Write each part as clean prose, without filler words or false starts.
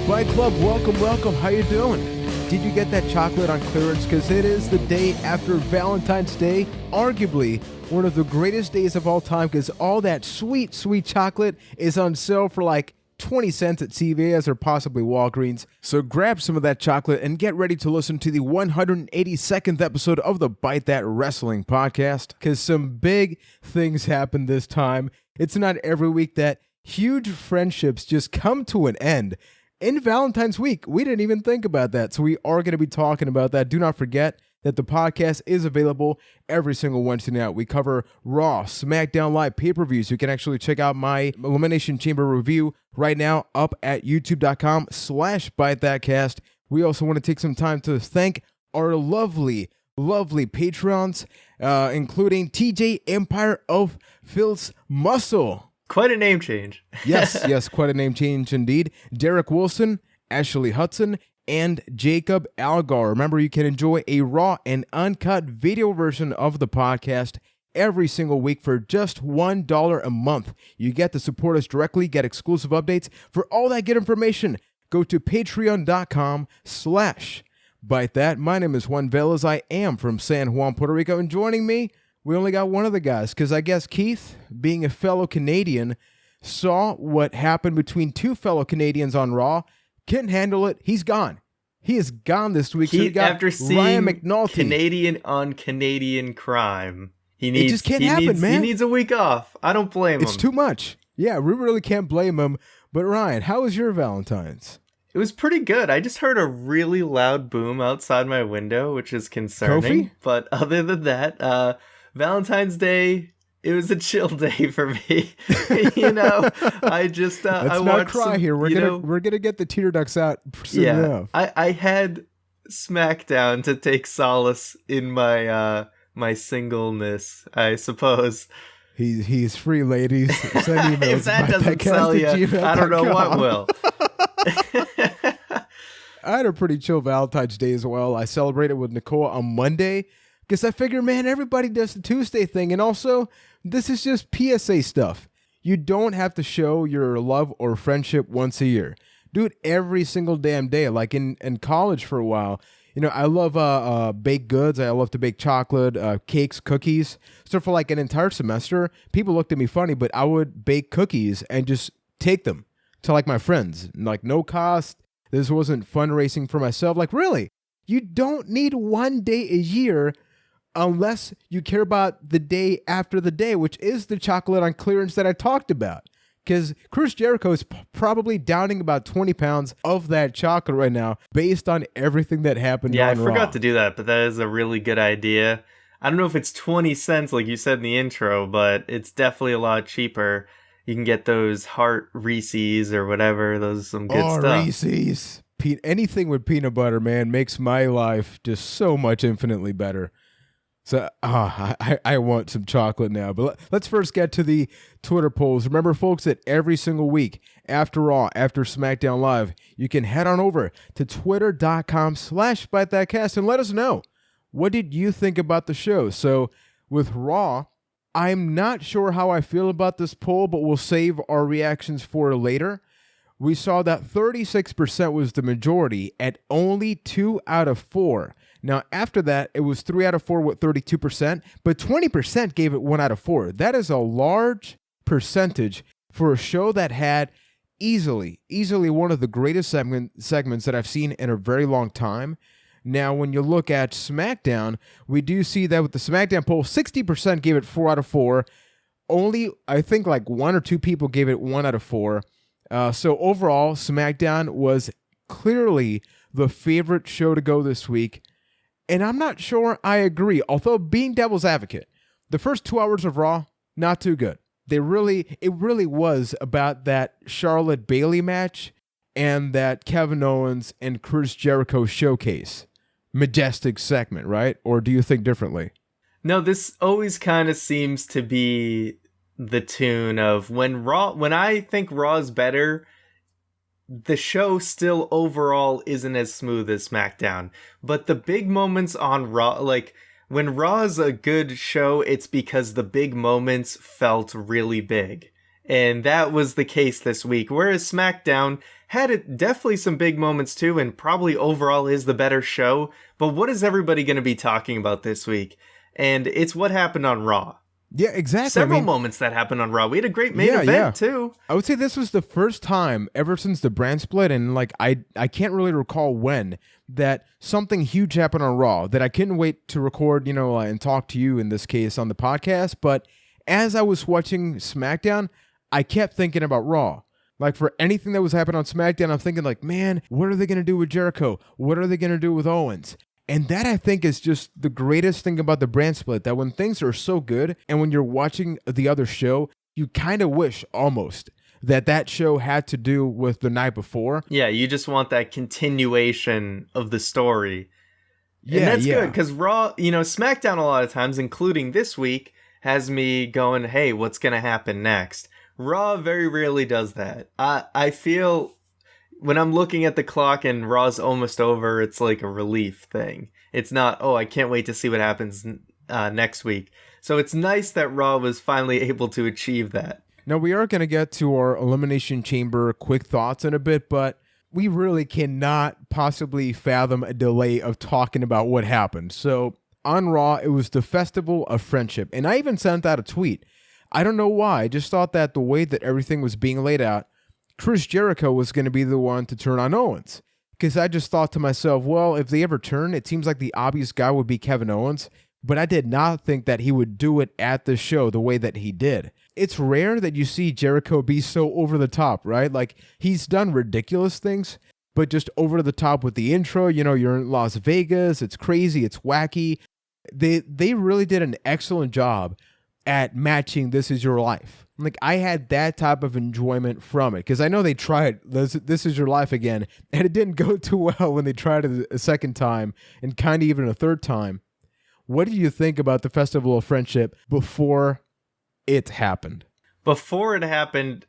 Byte Club, welcome. How you doing? Did you get that chocolate on clearance? Because it is the day after Valentine's Day, arguably one of the greatest days of all time, because all that sweet chocolate is on sale for like 20 cents at CVS or possibly Walgreens. So grab some of that chocolate and get ready to listen to the 182nd episode of the Byte That Wrestling podcast, because some big things happened this time. It's not every week that huge friendships just come to an end. In Valentine's week, we didn't even think about that, so we are going to be talking about that. Do not forget that the podcast is available every single Wednesday night. We cover Raw, Smackdown Live pay-per-views. You can actually check out my Elimination Chamber review right now up at youtube.com/ByteThatCast. We also want to take some time to thank our lovely patrons, including TJ Empire of Phil's Muscle. Quite a name change. Yes, quite a name change indeed. Derek Wilson, Ashley Hudson, and Jacob Algar. Remember, you can enjoy a raw and uncut video version of the podcast every single week for just $1 a month. You get to support us directly, get exclusive updates. For all that good information, go to patreon.com/ByteThat. My name is Juan Velez. I am from San Juan, Puerto Rico, and joining me, we only got one of the guys, because I guess Keith, being a fellow Canadian, saw what happened between two fellow Canadians on Raw, couldn't handle it. He's gone. He is gone this week. He, so after seeing Ryan McNulty, Canadian on Canadian crime, it just can't happen, man. He needs a week off. I don't blame him. It's too much. Yeah, we really can't blame him. But Ryan, how was your Valentine's? It was pretty good. I just heard a really loud boom outside my window, which is concerning. Kofi? But other than that, Valentine's Day, it was a chill day for me. I just let's I not cry here. We're gonna get the tear ducts out soon enough. I had Smackdown to take solace in my my singleness, I suppose. He's free, ladies. Send emails. If that doesn't sell you, I don't know what will. I had a pretty chill Valentine's Day as well. I celebrated with Nicole on Monday, because I figure, man, everybody does the Tuesday thing. And also, this is just PSA stuff. You don't have to show your love or friendship once a year. Do it every single damn day. Like in college for a while, I love baked goods. I love to bake chocolate, cakes, cookies. So for like an entire semester, people looked at me funny, but I would bake cookies and just take them to like my friends. Like no cost. This wasn't fundraising for myself. Like really, you don't need one day a year unless you care about the day after the day, which is the chocolate on clearance that I talked about. Because Chris Jericho is probably downing about 20 pounds of that chocolate right now based on everything that happened on Raw. Yeah, I forgot to do that, but that is a really good idea. I don't know if it's 20 cents like you said in the intro, but it's definitely a lot cheaper. You can get those Heart Reese's or whatever. Those are some good stuff. Reese's. Anything with peanut butter, man, makes my life just so much infinitely better. So I want some chocolate now. But let's first get to the Twitter polls. Remember, folks, that every single week after Raw, after SmackDown Live, you can head on over to twitter.com/ByteThatCast and let us know, what did you think about the show? So with Raw, I'm not sure how I feel about this poll, but we'll save our reactions for later. We saw that 36% was the majority at only 2 out of 4. Now, after that, it was 3 out of 4 with 32%, but 20% gave it 1 out of 4. That is a large percentage for a show that had easily one of the greatest segments that I've seen in a very long time. Now, when you look at SmackDown, we do see that with the SmackDown poll, 60% gave it 4 out of 4. Only, I think, like 1 or 2 people gave it 1 out of 4. So overall, SmackDown was clearly the favorite show to go this week. And I'm not sure I agree, although being devil's advocate, the first 2 hours of Raw, not too good. It really was about that Charlotte Bayley match and that Kevin Owens and Chris Jericho showcase. Majestic segment, right? Or do you think differently? No, this always kind of seems to be the tune of when I think Raw's better, the show still overall isn't as smooth as SmackDown. But the big moments on Raw, like when Raw's a good show, it's because the big moments felt really big. And that was the case this week. Whereas SmackDown had definitely some big moments too, and probably overall is the better show. But what is everybody going to be talking about this week? And it's what happened on Raw. Yeah, exactly. Several moments that happened on Raw. We had a great main event too. I would say this was the first time ever since the brand split, and like I can't really recall when, that something huge happened on Raw that I couldn't wait to record, and talk to you in this case on the podcast. But as I was watching SmackDown, I kept thinking about Raw. Like, for anything that was happening on SmackDown, I'm thinking like, man, what are they going to do with Jericho? What are they going to do with Owens? And that, I think, is just the greatest thing about the brand split, that when things are so good and when you're watching the other show, you kind of wish almost that show had to do with the night before. Yeah, you just want that continuation of the story. Yeah, and that's good, because Raw, SmackDown a lot of times, including this week, has me going, hey, what's going to happen next? Raw very rarely does that. I feel when I'm looking at the clock and Raw's almost over, it's like a relief thing. It's not, oh, I can't wait to see what happens next week. So it's nice that Raw was finally able to achieve that. Now, we are going to get to our Elimination Chamber quick thoughts in a bit, but we really cannot possibly fathom a delay of talking about what happened. So on Raw, it was the Festival of Friendship, and I even sent out a tweet. I don't know why. I just thought that the way that everything was being laid out, Chris Jericho was going to be the one to turn on Owens. Because I just thought to myself, well, if they ever turn, it seems like the obvious guy would be Kevin Owens. But I did not think that he would do it at the show the way that he did. It's rare that you see Jericho be so over the top, right? Like, he's done ridiculous things, but just over the top with the intro. You're in Las Vegas. It's crazy. It's wacky. They really did an excellent job at matching This Is Your Life. Like, I had that type of enjoyment from it, because I know they tried This Is Your Life again, and it didn't go too well when they tried it a second time and kind of even a third time. What did you think about the Festival of Friendship before it happened? Before it happened,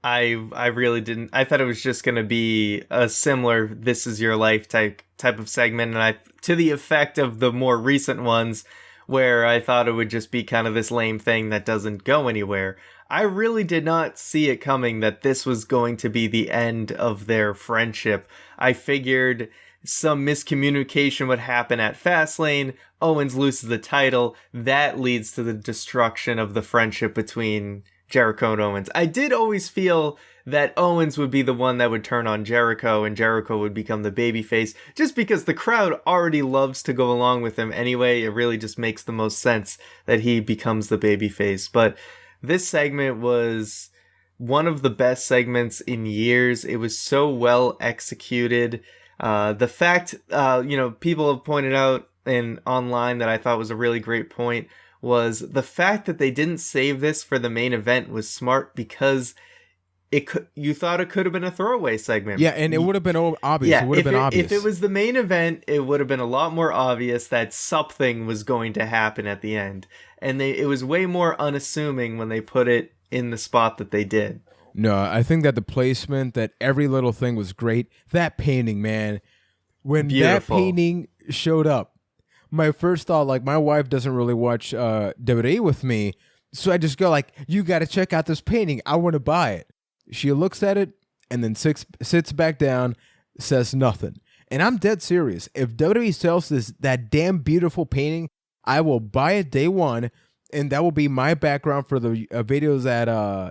I really didn't. I thought it was just going to be a similar This Is Your Life type of segment, and to the effect of the more recent ones, where I thought it would just be kind of this lame thing that doesn't go anywhere. I really did not see it coming that this was going to be the end of their friendship. I figured some miscommunication would happen at Fastlane. Owens loses the title. That leads to the destruction of the friendship between Jericho and Owens. I did always feel that Owens would be the one that would turn on Jericho and Jericho would become the babyface, just because the crowd already loves to go along with him anyway. It really just makes the most sense that he becomes the babyface. But this segment was one of the best segments in years. It was so well executed. The fact, people have pointed out online that I thought was a really great point, was the fact that they didn't save this for the main event was smart, because you thought it could have been a throwaway segment. Yeah, and it would have been obvious. Yeah, it would have been obvious. If it was the main event, it would have been a lot more obvious that something was going to happen at the end. And it was way more unassuming when they put it in the spot that they did. No, I think that the placement, that every little thing was great. That painting, man. When Beautiful. That painting showed up, my first thought, like, my wife doesn't really watch WWE with me, so I just go like, you got to check out this painting. I want to buy it. She looks at it and then sits back down, says nothing. And I'm dead serious. If WWE sells that damn beautiful painting, I will buy it day one, and that will be my background for the videos at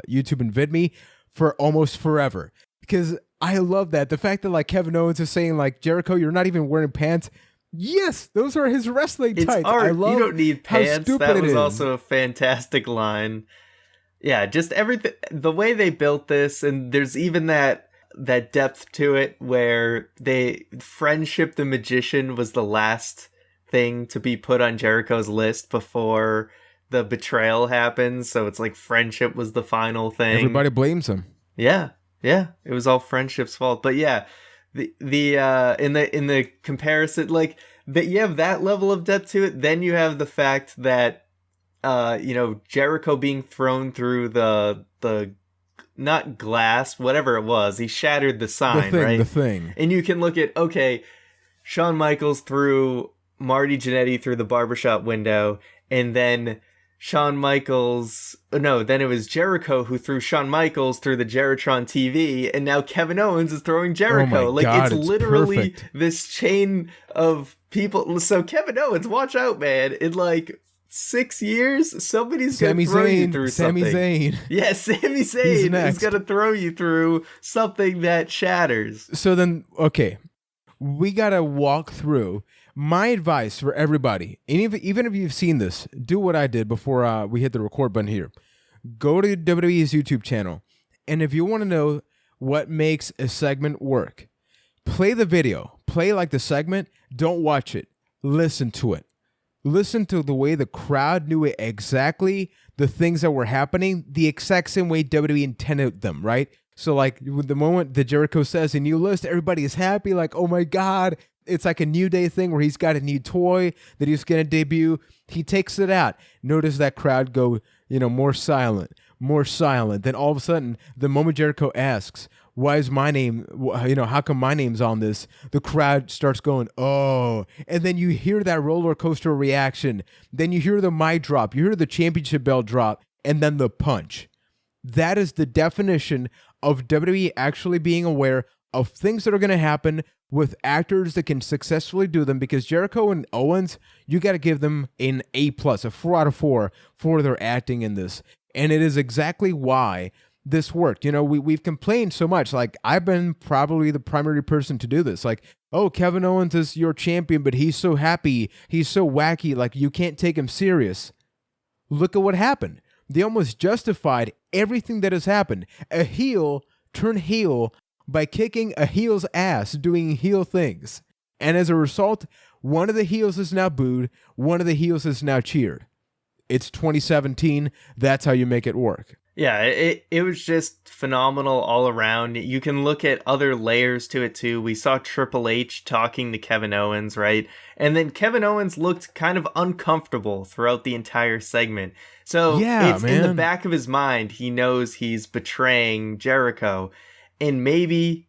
YouTube and VidMe for almost forever. Because I love that. The fact that, like, Kevin Owens is saying, like, Jericho, you're not even wearing pants. Yes, those are his wrestling tights. It's art. I love you don't need pants. That was is. Also a fantastic line. Yeah, just everything, the way they built this, and there's even that depth to it where Friendship the Magician was the last thing to be put on Jericho's list before the betrayal happens. So it's like Friendship was the final thing. Everybody blames him. Yeah, it was all Friendship's fault. But yeah, in the comparison, like, that you have that level of depth to it. Then you have the fact that Jericho being thrown through the not glass, whatever it was. He shattered the sign, right? The thing. And you can look at, okay, Shawn Michaels threw Marty Jannetty through the barbershop window, and then Shawn Michaels. No, then it was Jericho who threw Shawn Michaels through the Jeritron TV, and now Kevin Owens is throwing Jericho. Oh my God, it's it's literally perfect. this chain of people. So Kevin Owens, watch out, man! In like 6 years, somebody's gonna throw you through Sami something. Zayn. Yeah, Sami Zayn is next. gonna throw you through something that shatters. So then, okay, we gotta walk through. My advice for everybody, and even if you've seen this, do what I did before we hit the record button here. Go to WWE's YouTube channel, and if you want to know what makes a segment work, play the video. Play like the segment. Don't watch it. Listen to it. Listen to the way the crowd knew it exactly, the things that were happening, the exact same way WWE intended them, right? So like with the moment that Jericho says a new list, everybody is happy, like, oh my God. It's like a New Day thing where he's got a new toy that he's going to debut. He takes it out. Notice that crowd go, more silent. Then all of a sudden, the moment Jericho asks, why is my name, how come my name's on this? The crowd starts going, oh. And then you hear that roller coaster reaction. Then you hear the mic drop. You hear the championship belt drop. And then the punch. That is the definition of WWE actually being aware of things that are going to happen with actors that can successfully do them, because Jericho and Owens, you got to give them an A+, a 4 out of 4 for their acting in this. And it is exactly why this worked. We've complained so much. Like, I've been probably the primary person to do this. Like, oh, Kevin Owens is your champion, but he's so happy. He's so wacky. Like, you can't take him serious. Look at what happened. They almost justified everything that has happened. A heel turned heel by kicking a heel's ass, doing heel things. And as a result, one of the heels is now booed, one of the heels is now cheered. It's 2017. That's how you make it work. Yeah, it was just phenomenal all around. You can look at other layers to it too. We saw Triple H talking to Kevin Owens, right? And then Kevin Owens looked kind of uncomfortable throughout the entire segment. So yeah, it's man. in the back of his mind, he knows he's betraying Jericho. And maybe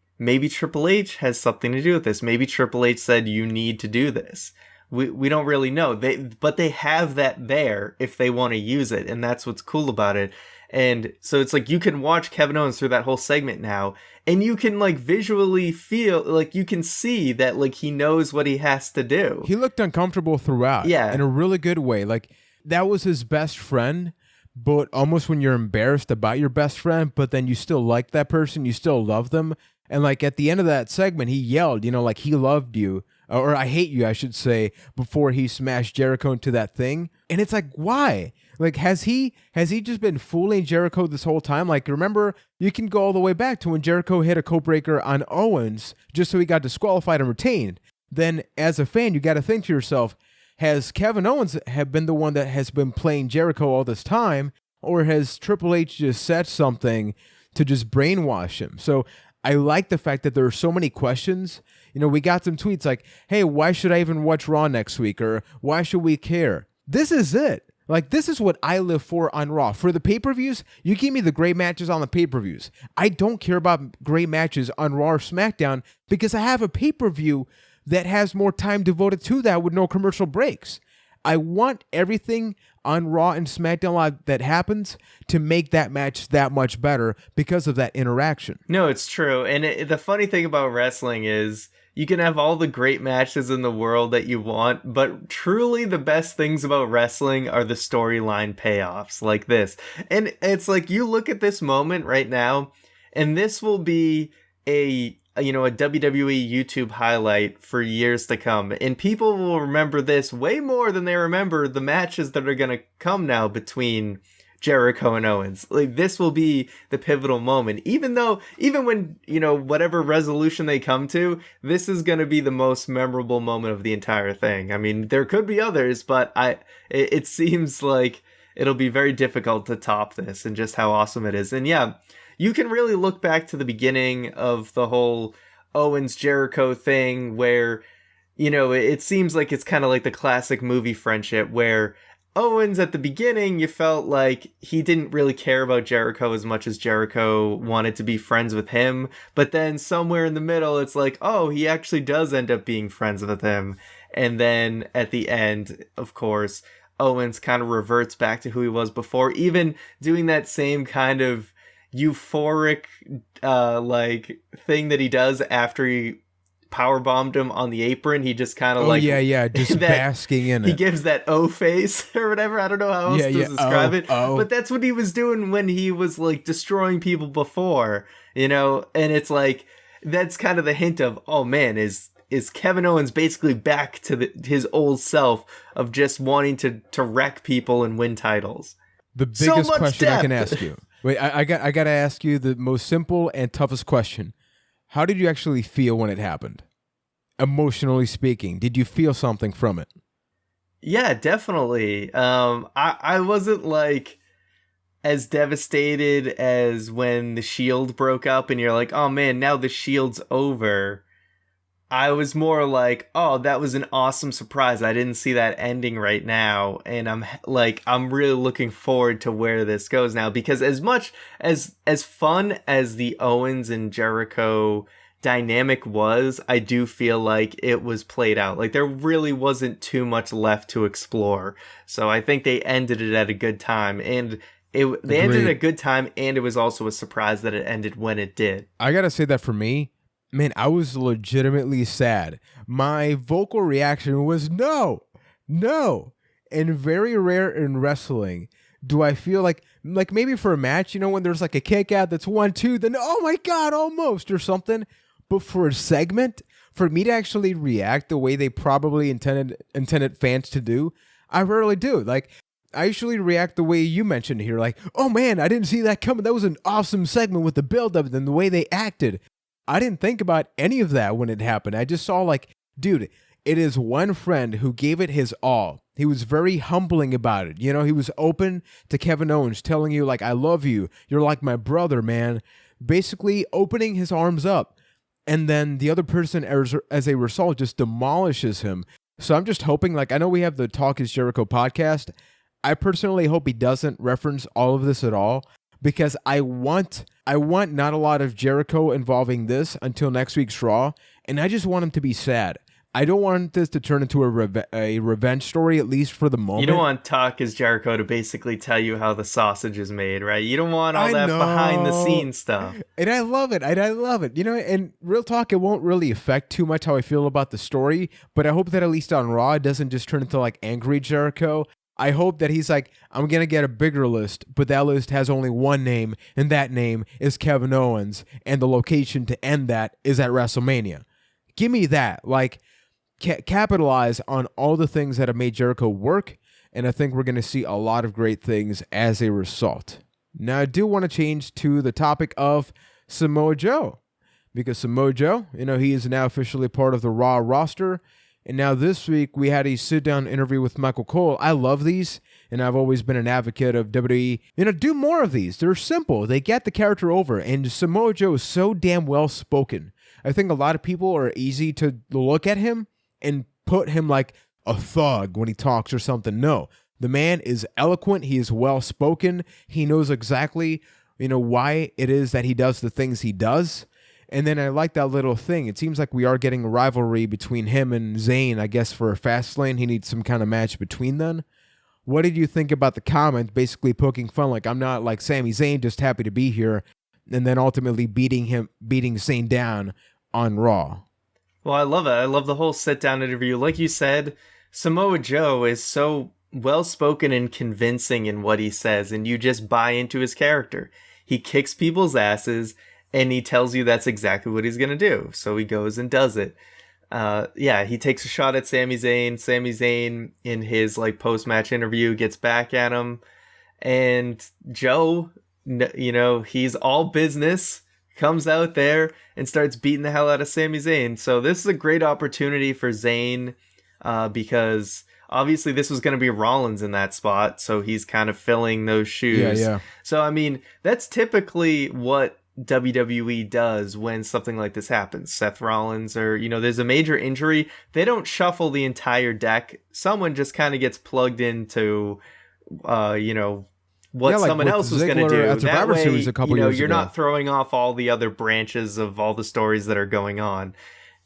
Triple H has something to do with this. Maybe Triple H said, you need to do this. We don't really know. But they have that there if they want to use it. And that's what's cool about it. And so it's like you can watch Kevin Owens through that whole segment now, and you can like visually feel, like you can see that like he knows what he has to do. He looked uncomfortable throughout. Yeah. In a really good way. Like, that was his best friend, but almost when you're embarrassed about your best friend, but then you still like that person, you still love them. And like at the end of that segment, he yelled, like he loved you, or I hate you, I should say, before he smashed Jericho into that thing. And it's like, why? Like, has he just been fooling Jericho this whole time? Like, remember, you can go all the way back to when Jericho hit a code breaker on Owens just so he got disqualified and retained. Then as a fan, you got to think to yourself, has Kevin Owens have been the one that has been playing Jericho all this time, or has Triple H just said something to just brainwash him? So I like the fact that there are so many questions. We got some tweets like, hey, why should I even watch Raw next week? Or why should we care? This is it. Like, this is what I live for on Raw. For the pay-per-views, you give me the great matches on the pay-per-views. I don't care about great matches on Raw or SmackDown because I have a pay-per-view that has more time devoted to that with no commercial breaks. I want everything on Raw and SmackDown Live that happens to make that match that much better because of that interaction. No, it's true. And the funny thing about wrestling is you can have all the great matches in the world that you want, but truly the best things about wrestling are the storyline payoffs like this. And it's like you look at this moment right now, and this will be a WWE YouTube highlight for years to come. And people will remember this way more than they remember the matches that are going to come now between Jericho and Owens. Like, this will be the pivotal moment. Even when, whatever resolution they come to, this is going to be the most memorable moment of the entire thing. I mean, there could be others, but it seems like it'll be very difficult to top this and just how awesome it is. And yeah, you can really look back to the beginning of the whole Owens-Jericho thing where, it seems like it's kind of like the classic movie friendship where Owens at the beginning, you felt like he didn't really care about Jericho as much as Jericho wanted to be friends with him. But then somewhere in the middle, it's like, oh, he actually does end up being friends with him. And then at the end, of course, Owens kind of reverts back to who he was before, even doing that same kind of euphoric like thing that he does after he powerbombed him on the apron. He just kind of just basking in it. He gives that O face or whatever. I don't know how else to describe it. But that's what he was doing when he was like destroying people before, you know? And it's like, that's kind of the hint of, oh man, is Kevin Owens basically back to his old self of just wanting to wreck people and win titles. The biggest question I can ask you. Wait, I got to ask you the most simple and toughest question. How did you actually feel when it happened? Emotionally speaking, did you feel something from it? Yeah, definitely. I wasn't like as devastated as when the Shield broke up and you're like, oh man, now the Shield's over. I was more like, oh, that was an awesome surprise. I didn't see that ending right now. And I'm really looking forward to where this goes now, because as much as fun as the Owens and Jericho dynamic was, I do feel like it was played out. Like there really wasn't too much left to explore. So I think they ended it at a good time, and they ended at a good time, and it was also a surprise that it ended when it did. I gotta say that for me, man, I was legitimately sad. My vocal reaction was no. And very rare in wrestling do I feel like maybe for a match, you know, when there's like a kick out that's 1-2, then oh my God, almost or something. But for a segment, for me to actually react the way they probably intended fans to do, I rarely do. Like, I usually react the way you mentioned here, like, oh man, I didn't see that coming. That was an awesome segment with the build-up and the way they acted. I didn't think about any of that when it happened. I just saw like, dude, it is one friend who gave it his all. He was very humbling about it. You know, he was open to Kevin Owens, telling you like, I love you. You're like my brother, man. Basically opening his arms up. And then the other person, as a result, just demolishes him. So I'm just hoping, like, I know we have the Talk is Jericho podcast. I personally hope he doesn't reference all of this at all, because I want not a lot of Jericho involving this until next week's Raw, and I just want him to be sad. I don't want this to turn into a revenge story, at least for the moment. You don't want Talk is Jericho to basically tell you how the sausage is made, right? You don't want all that behind-the-scenes stuff. And I love it. You know, and real talk, it won't really affect too much how I feel about the story, but I hope that at least on Raw, it doesn't just turn into, like, angry Jericho. I hope that he's like, I'm going to get a bigger list, but that list has only one name, and that name is Kevin Owens, and the location to end that is at WrestleMania. Give me that. Like, capitalize on all the things that have made Jericho work, and I think we're going to see a lot of great things as a result. Now, I do want to change to the topic of Samoa Joe, because Samoa Joe, you know, he is now officially part of the Raw roster, and now this week we had a sit-down interview with Michael Cole. I love these, and I've always been an advocate of WWE. You know, do more of these. They're simple. They get the character over, and Samoa Joe is so damn well-spoken. I think a lot of people are easy to look at him and put him like a thug when he talks or something. No, the man is eloquent. He is well-spoken. He knows exactly, you know, why it is that he does the things he does. And then I like that little thing. It seems like we are getting a rivalry between him and Zayn, I guess, for a Fastlane. He needs some kind of match between them. What did you think about the comment basically poking fun? Like, I'm not like Sami Zayn, just happy to be here. And then ultimately beating Zayn down on Raw. Well, I love it. I love the whole sit-down interview. Like you said, Samoa Joe is so well-spoken and convincing in what he says, and you just buy into his character. He kicks people's asses, and he tells you that's exactly what he's going to do. So he goes and does it. He takes a shot at Sami Zayn. Sami Zayn, in his like post-match interview, gets back at him. And Joe, you know, he's all business, comes out there and starts beating the hell out of Sami Zayn. So this is a great opportunity for Zayn, because obviously this was going to be Rollins in that spot, so he's kind of filling those shoes. Yeah. So, I mean, that's typically what WWE does when something like this happens. Seth Rollins, or, you know, there's a major injury, they don't shuffle the entire deck. Someone just kind of gets plugged into, you know, what someone else was going to do. That way, you know, you're not throwing off all the other branches of all the stories that are going on.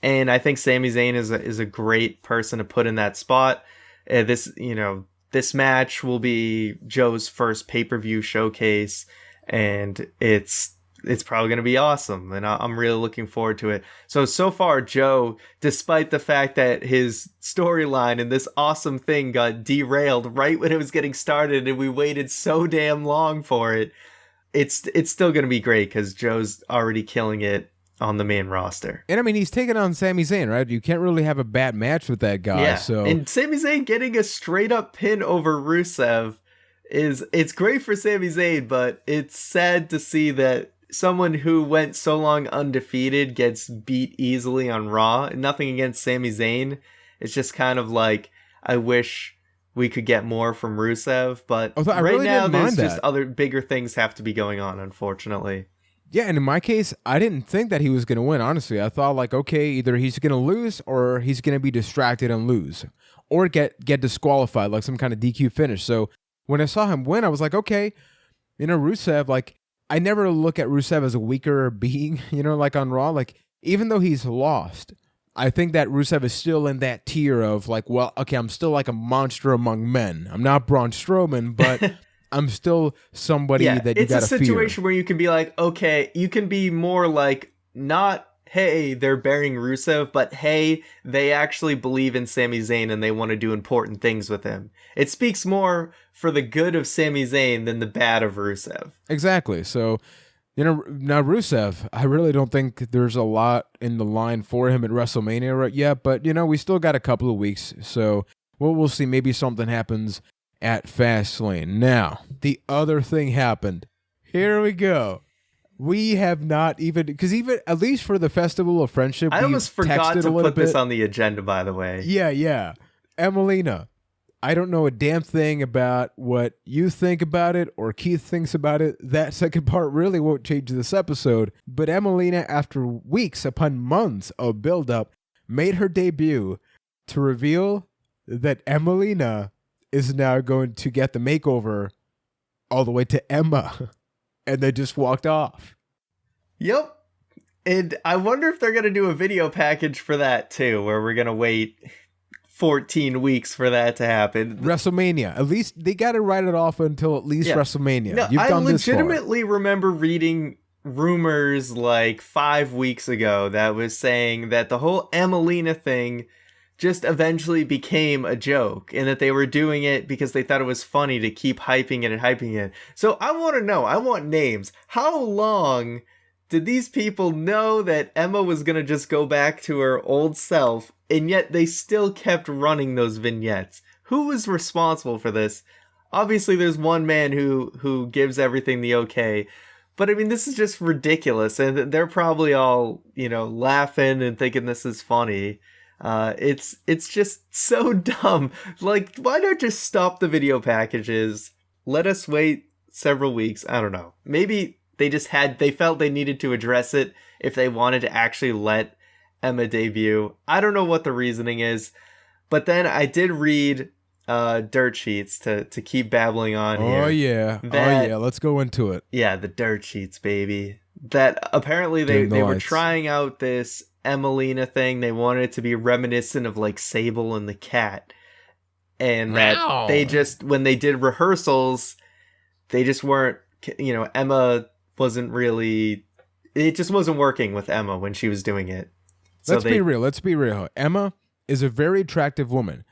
And I think Sami Zayn is a great person to put in that spot. This, you know, this match will be Joe's first pay-per-view showcase, and it's probably going to be awesome, and I'm really looking forward to it. So far, Joe, despite the fact that his storyline and this awesome thing got derailed right when it was getting started and we waited so damn long for it, it's still going to be great because Joe's already killing it on the main roster. And I mean, he's taking on Sami Zayn, right? You can't really have a bad match with that guy. Yeah, So and Sami Zayn getting a straight-up pin over Rusev it's great for Sami Zayn, but it's sad to see that someone who went so long undefeated gets beat easily on Raw. Nothing against Sami Zayn. It's just kind of like, I wish we could get more from Rusev, but right really now there's just other bigger things have to be going on, unfortunately. Yeah, and in my case, I didn't think that he was going to win, honestly. I thought, like, okay, either he's going to lose or he's going to be distracted and lose. Or get disqualified, like some kind of DQ finish. So when I saw him win, I was like, okay, Rusev, like, I never look at Rusev as a weaker being, like on Raw. Like, even though he's lost, I think that Rusev is still in that tier of like, well, okay, I'm still like a monster among men. I'm not Braun Strowman, but I'm still somebody that you gotta fear. It's a situation where you can be like, okay, you can be more like, not, hey, they're burying Rusev, but hey, they actually believe in Sami Zayn and they want to do important things with him. It speaks more for the good of Sami Zayn than the bad of Rusev. Exactly. So, now Rusev, I really don't think there's a lot in the line for him at WrestleMania right yet, but, we still got a couple of weeks. So we'll see. Maybe something happens at Fastlane. Now, the other thing happened. Here we go. We have not even, because even at least for the Festival of Friendship, I almost forgot to put this on the agenda, by the way. Yeah. Emmalina, I don't know a damn thing about what you think about it or Keith thinks about it. That second part really won't change this episode. But Emmalina, after weeks upon months of build-up, made her debut to reveal that Emmalina is now going to get the makeover all the way to Emma. And they just walked off. Yep. And I wonder if they're going to do a video package for that too, where we're going to wait 14 weeks for that to happen. WrestleMania. At least they got to write it off until at least WrestleMania. No, I legitimately remember reading rumors like 5 weeks ago that was saying that the whole Emmalina thing just eventually became a joke and that they were doing it because they thought it was funny to keep hyping it and hyping it. So I want to know, I want names. How long did these people know that Emma was going to just go back to her old self, and yet they still kept running those vignettes? Who was responsible for this? Obviously there's one man who gives everything the okay, but I mean, this is just ridiculous, and they're probably all, laughing and thinking this is funny. It's just so dumb. Like, why not just stop the video packages? Let us wait several weeks. I don't know. Maybe they felt they needed to address it if they wanted to actually let Emma debut. I don't know what the reasoning is, but then I did read dirt sheets to keep babbling on here. Oh yeah, let's go into it. Yeah, the dirt sheets, baby. That apparently they were trying out this Emmalina thing. They wanted it to be reminiscent of like Sable and the Cat, and that they just, when they did rehearsals, they just weren't, Emma wasn't really, it just wasn't working with Emma when she was doing it. So let's be real. Emma is a very attractive woman,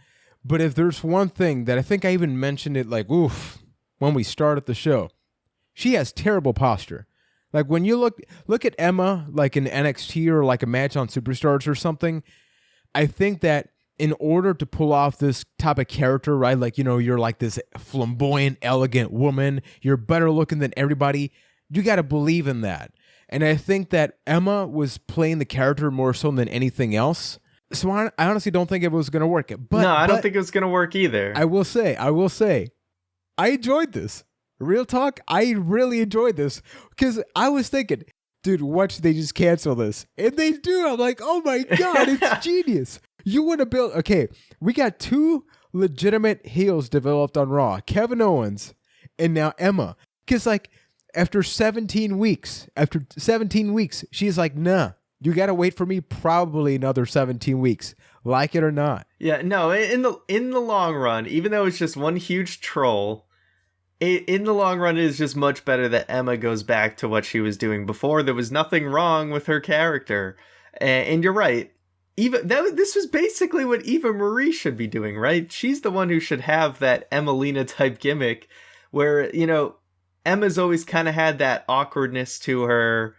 but if there's one thing that I think I even mentioned it like, when we started the show, she has terrible posture. Like when you look at Emma, like in NXT or like a match on Superstars or something, I think that in order to pull off this type of character, right? Like, you're like this flamboyant, elegant woman. You're better looking than everybody. You got to believe in that. And I think that Emma was playing the character more so than anything else. So I honestly don't think it was going to work. But no, I don't think it was going to work either. I will say, I enjoyed this. Real talk, I really enjoyed this because I was thinking, dude, watch, they just cancel this. And they do. I'm like, oh my God, it's genius. You want to build, okay, we got two legitimate heels developed on Raw, Kevin Owens and now Emma. Because like after 17 weeks, she's like, nah, You got to wait for me probably another 17 weeks, like it or not. Yeah, no, in the long run, even though it's just one huge troll, in the long run, it is just much better that Emma goes back to what she was doing before. There was nothing wrong with her character. And you're right. This was basically what Eva Marie should be doing, right? She's the one who should have that Emmalina type gimmick where, Emma's always kind of had that awkwardness to her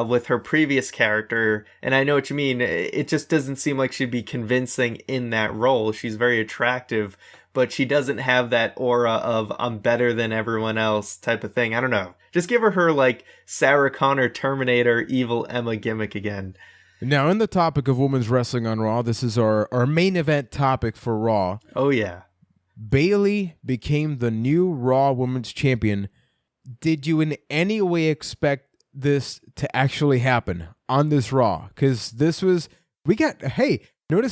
with her previous character. And I know what you mean. It just doesn't seem like she'd be convincing in that role. She's very attractive, but she doesn't have that aura of I'm better than everyone else type of thing. I don't know. Just give her like Sarah Connor Terminator evil Emma gimmick again. Now, in the topic of women's wrestling on Raw, this is our main event topic for Raw. Oh, yeah. Bayley became the new Raw Women's Champion. Did you in any way expect this to actually happen on this Raw? Because notice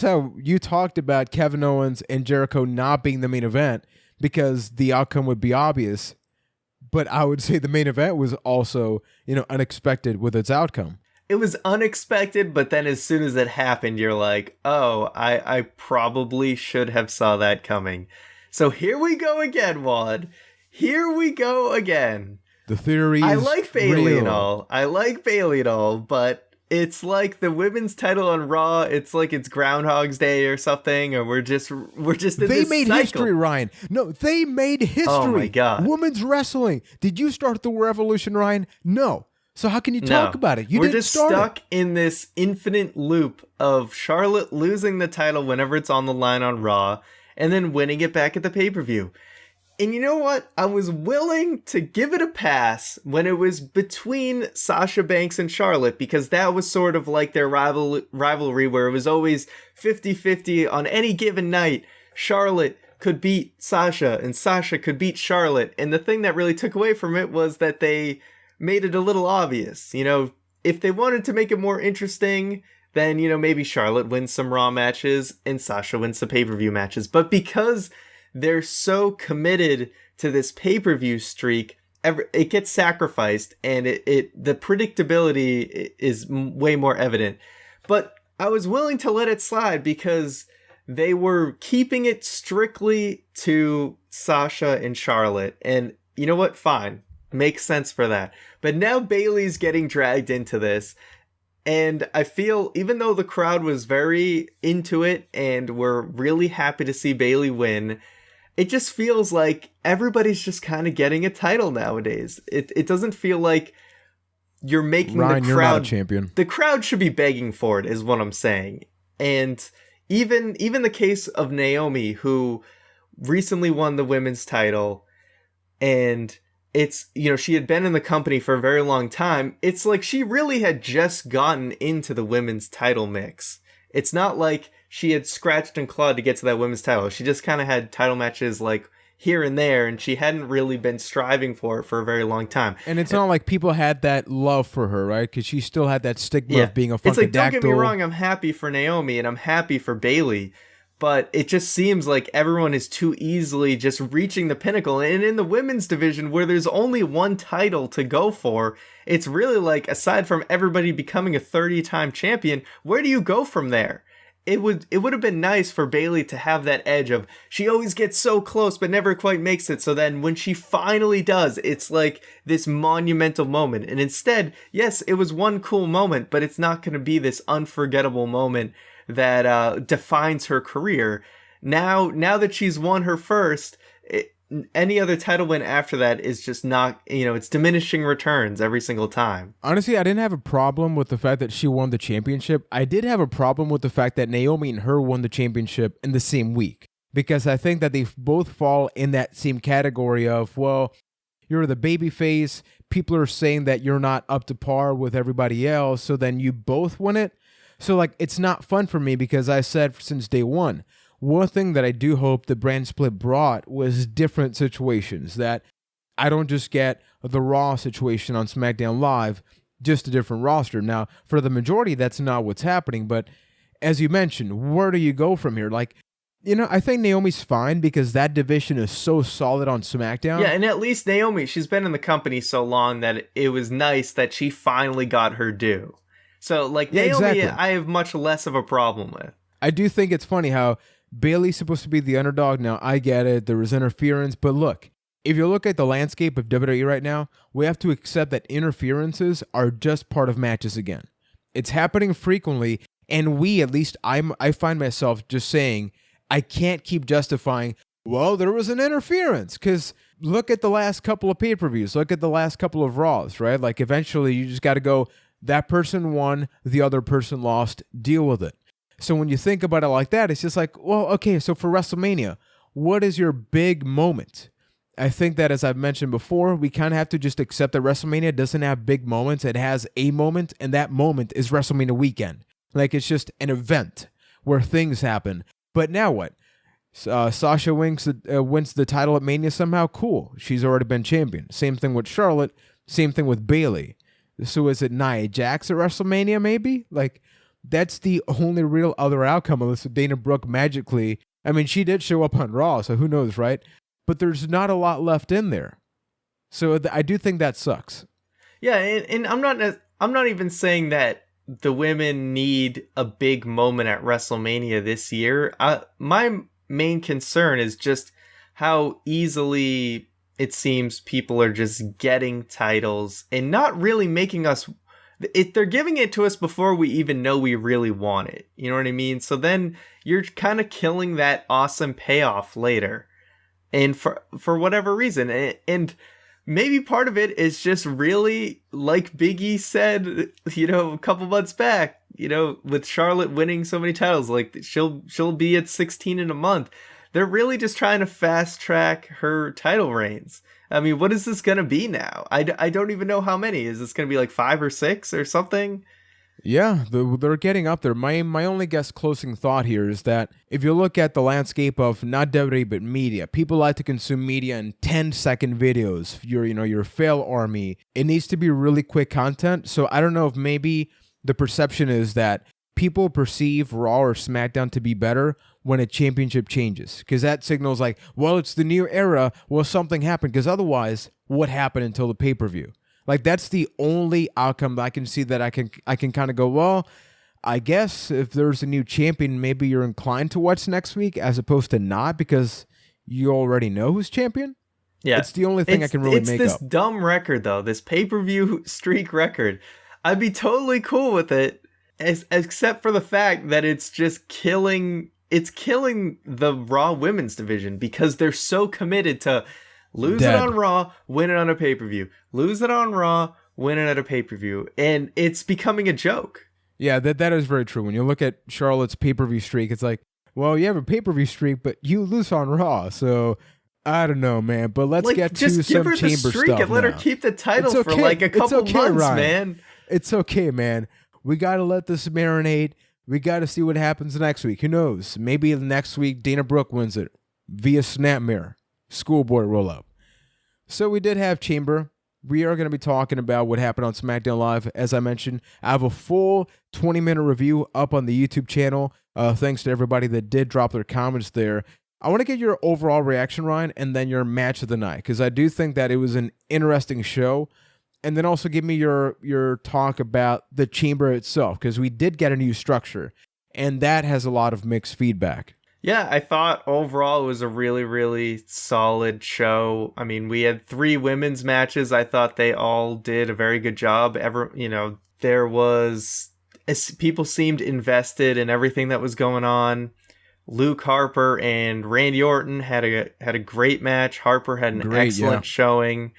how you talked about Kevin Owens and Jericho not being the main event because the outcome would be obvious. But I would say the main event was also, unexpected with its outcome. It was unexpected, but then as soon as it happened, you're like, oh, I probably should have saw that coming. So here we go again, Wad. Here we go again. The theory is I like Bayley real. and all. I like Bayley and all, but it's like the women's title on Raw. It's like it's Groundhog's Day or something, or we're just in this cycle. They made history, Ryan. No, they made history. Oh my God. Women's wrestling. Did you start the revolution, Ryan? No. So how can you talk about it? We're just stuck in this infinite loop of Charlotte losing the title whenever it's on the line on Raw, and then winning it back at the pay-per-view. And you know what? I was willing to give it a pass when it was between Sasha Banks and Charlotte, because that was sort of like their rivalry where it was always 50-50 on any given night. Charlotte could beat Sasha, and Sasha could beat Charlotte. And the thing that really took away from it was that they made it a little obvious. If they wanted to make it more interesting, then, maybe Charlotte wins some Raw matches and Sasha wins some pay-per-view matches. But because they're so committed to this pay-per-view streak, it gets sacrificed, and the predictability is way more evident. But I was willing to let it slide because they were keeping it strictly to Sasha and Charlotte. And you know what? Fine. Makes sense for that. But now Bayley's getting dragged into this. And I feel, even though the crowd was very into it and we're really happy to see Bayley win, it just feels like everybody's just kind of getting a title nowadays. It doesn't feel like you're making Ryan, the crowd... you're not a champion. The crowd should be begging for it, is what I'm saying. And even the case of Naomi, who recently won the women's title, and it's, she had been in the company for a very long time. It's like she really had just gotten into the women's title mix. It's not like she had scratched and clawed to get to that women's title. She just kind of had title matches like here and there, and she hadn't really been striving for it for a very long time. And it's not like people had that love for her, right? Because she still had that stigma of being a funkadactyl. It's like, don't get me wrong, I'm happy for Naomi and I'm happy for Bayley, but it just seems like everyone is too easily just reaching the pinnacle. And in the women's division, where there's only one title to go for, it's really like, aside from everybody becoming a 30-time champion, where do you go from there? It would have been nice for Bayley to have that edge of, she always gets so close but never quite makes it. So then when she finally does, it's like this monumental moment. And instead, yes, it was one cool moment, but it's not going to be this unforgettable moment that defines her career. Now that she's won her first, any other title win after that is just not, it's diminishing returns every single time. Honestly, I didn't have a problem with the fact that she won the championship. I did have a problem with the fact that Naomi and her won the championship in the same week, because I think that they both fall in that same category of, well, you're the babyface. People are saying that you're not up to par with everybody else, so then you both win it. So, it's not fun for me, because I said since day one, one thing that I do hope the brand split brought was different situations, that I don't just get the Raw situation on SmackDown Live, just a different roster. Now, for the majority, that's not what's happening, but as you mentioned, where do you go from here? I think Naomi's fine because that division is so solid on SmackDown. Yeah, and at least Naomi, she's been in the company so long that it was nice that she finally got her due. So, like, Yeah, Naomi, exactly. I have much less of a problem with. I do think it's funny how Bayley's supposed to be the underdog. Now, I get it. There was interference. But look, if you look at the landscape of WWE right now, we have to accept that interferences are just part of matches again. It's happening frequently. And at least I find myself just saying, I can't keep justifying, well, there was an interference. Because look at the last couple of pay-per-views. Look at the last couple of Raws, right? Like, eventually you just got to go, that person won, the other person lost, deal with it. So when you think about it like that, it's just like, well, okay, so for WrestleMania, what is your big moment? I think that, as I've mentioned before, we kind of have to just accept that WrestleMania doesn't have big moments. It has a moment, and that moment is WrestleMania weekend. Like, it's just an event where things happen. But now what? Sasha wins the title at Mania somehow? Cool. She's already been champion. Same thing with Charlotte. Same thing with Bayley. So is it Nia Jax at WrestleMania maybe? Like, that's the only real other outcome, unless Dana Brooke magically... I mean, she did show up on Raw, so who knows, right? But there's not a lot left in there. So I do think that sucks. Yeah, and I'm not even saying that the women need a big moment at WrestleMania this year. My main concern is just how easily it seems people are just getting titles and not really making us... they're giving it to us before we even know we really want it. You know what I mean? So then you're kind of killing that awesome payoff later. And for whatever reason. And maybe part of it is just really, like Big E said, a couple months back, with Charlotte winning so many titles, like she'll be at 16 in a month. They're really just trying to fast track her title reigns. I mean, what is this going to be now? I don't even know how many. Is this going to be like 5 or 6 or something? Yeah, they're getting up there. My only closing thought here is that if you look at the landscape of not WWE but media, people like to consume media in 10-second videos. Your fail army. It needs to be really quick content. So I don't know if maybe the perception is that people perceive Raw or SmackDown to be better when a championship changes, because that signals like, well, it's the new era. Well, something happened, because otherwise, what happened until the pay-per-view? Like, that's the only outcome that I can see that I can kind of go, well, I guess if there's a new champion, maybe you're inclined to watch next week as opposed to not, because you already know who's champion. Yeah, it's the only thing I can really make up. It's this dumb record, though, this pay-per-view streak record. I'd be totally cool with it, except for the fact that it's just killing the Raw women's division, because they're so committed to lose it on Raw, win it on a pay-per-view. Lose it on Raw, win it at a pay-per-view. And it's becoming a joke. Yeah, that is very true. When you look at Charlotte's pay-per-view streak, it's like, well, you have a pay-per-view streak, but you lose on Raw. So, I don't know, man. But let's get to some chamber stuff. Just give her the streak and let her keep the title for like a couple months, Ryan. Man. It's okay, man. We got to let this marinate. We got to see what happens next week. Who knows? Maybe next week Dana Brooke wins it via Snapmare. Schoolboy roll-up. So we did have Chamber. We are going to be talking about what happened on SmackDown Live. As I mentioned, I have a full 20-minute review up on the YouTube channel. Thanks to everybody that did drop their comments there. I want to get your overall reaction, Ryan, and then your match of the night, because I do think that it was an interesting show. And then also give me your talk about the Chamber itself, because we did get a new structure, and that has a lot of mixed feedback. Yeah, I thought overall it was a really, really solid show. I mean, we had 3 women's matches. I thought they all did a very good job. There was... people seemed invested in everything that was going on. Luke Harper and Randy Orton had a great match. Harper had an excellent showing.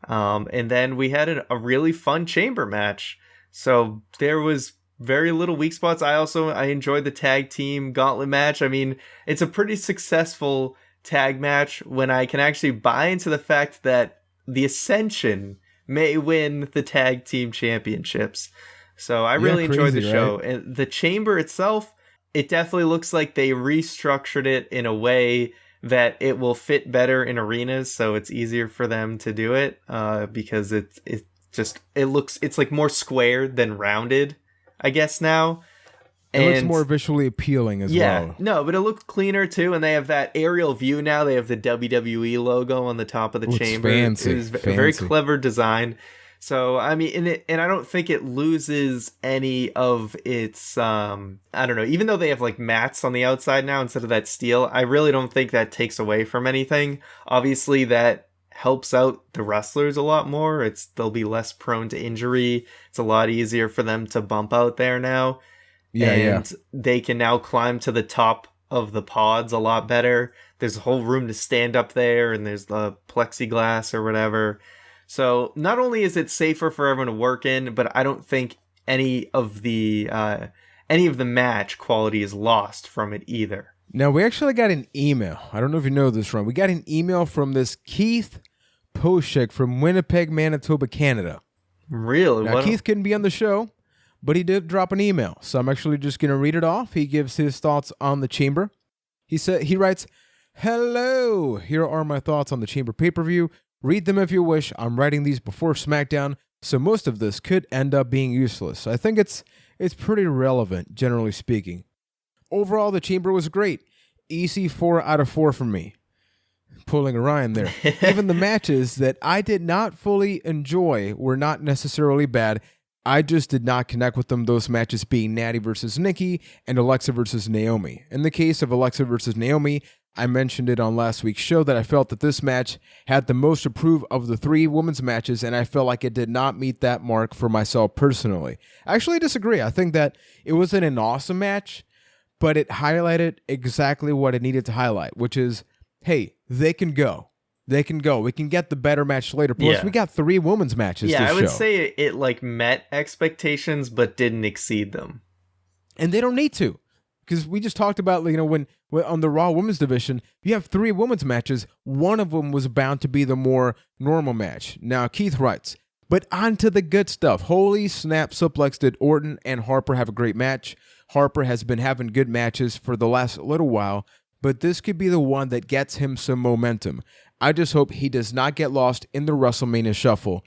And then we had a really fun Chamber match. So there was very little weak spots. I enjoyed the tag team gauntlet match. I mean, it's a pretty successful tag match when I can actually buy into the fact that the Ascension may win the tag team championships. So I really enjoyed the show. Right? And the Chamber itself, it definitely looks like they restructured it in a way that it will fit better in arenas, so it's easier for them to do it, because it's like more square than rounded, I guess now. It looks more visually appealing as well. Yeah, no, but it looked cleaner too, and they have that aerial view now. They have the WWE logo on the top of the chamber. Fancy, it was a very clever design. So I mean, and I don't think it loses any of its I don't know. Even though they have like mats on the outside now instead of that steel, I really don't think that takes away from anything. Obviously, that helps out the wrestlers a lot more. They'll be less prone to injury. It's a lot easier for them to bump out there now, and they can now climb to the top of the pods a lot better. There's a whole room to stand up there, and there's the plexiglass or whatever. So not only is it safer for everyone to work in, but I don't think any of the match quality is lost from it either. Now, we actually got an email. I don't know if you know this, Ron. We got an email from this Keith Poshek from Winnipeg, Manitoba, Canada. Really? Now, Keith couldn't be on the show, but he did drop an email. So I'm actually just going to read it off. He gives his thoughts on the Chamber. He writes, "Hello, here are my thoughts on the Chamber pay-per-view. Read them if you wish. I'm writing these before Smackdown, so most of this could end up being useless. I think it's pretty relevant, generally speaking. Overall, the Chamber was great. Easy 4 out of 4 from me." Pulling a Ryan there. Even the matches that I did not fully enjoy were not necessarily bad. I just did not connect with them, those matches being Natty versus Nikki and Alexa versus Naomi. In the case of Alexa versus Naomi, I mentioned it on last week's show that I felt that this match had the most to prove of the 3 women's matches, and I felt like it did not meet that mark for myself personally. I actually disagree. I think that it wasn't an awesome match, but it highlighted exactly what it needed to highlight, which is, hey, they can go. They can go. We can get the better match later. Plus, we got 3 women's matches this show. Yeah, I would say it like met expectations, but didn't exceed them. And they don't need to. Because we just talked about, when on the Raw Women's Division, you have 3 women's matches. One of them was bound to be the more normal match. Now, Keith writes, but on to the good stuff. Holy snap, suplex did Orton and Harper have a great match. Harper has been having good matches for the last little while, but this could be the one that gets him some momentum. I just hope he does not get lost in the WrestleMania shuffle.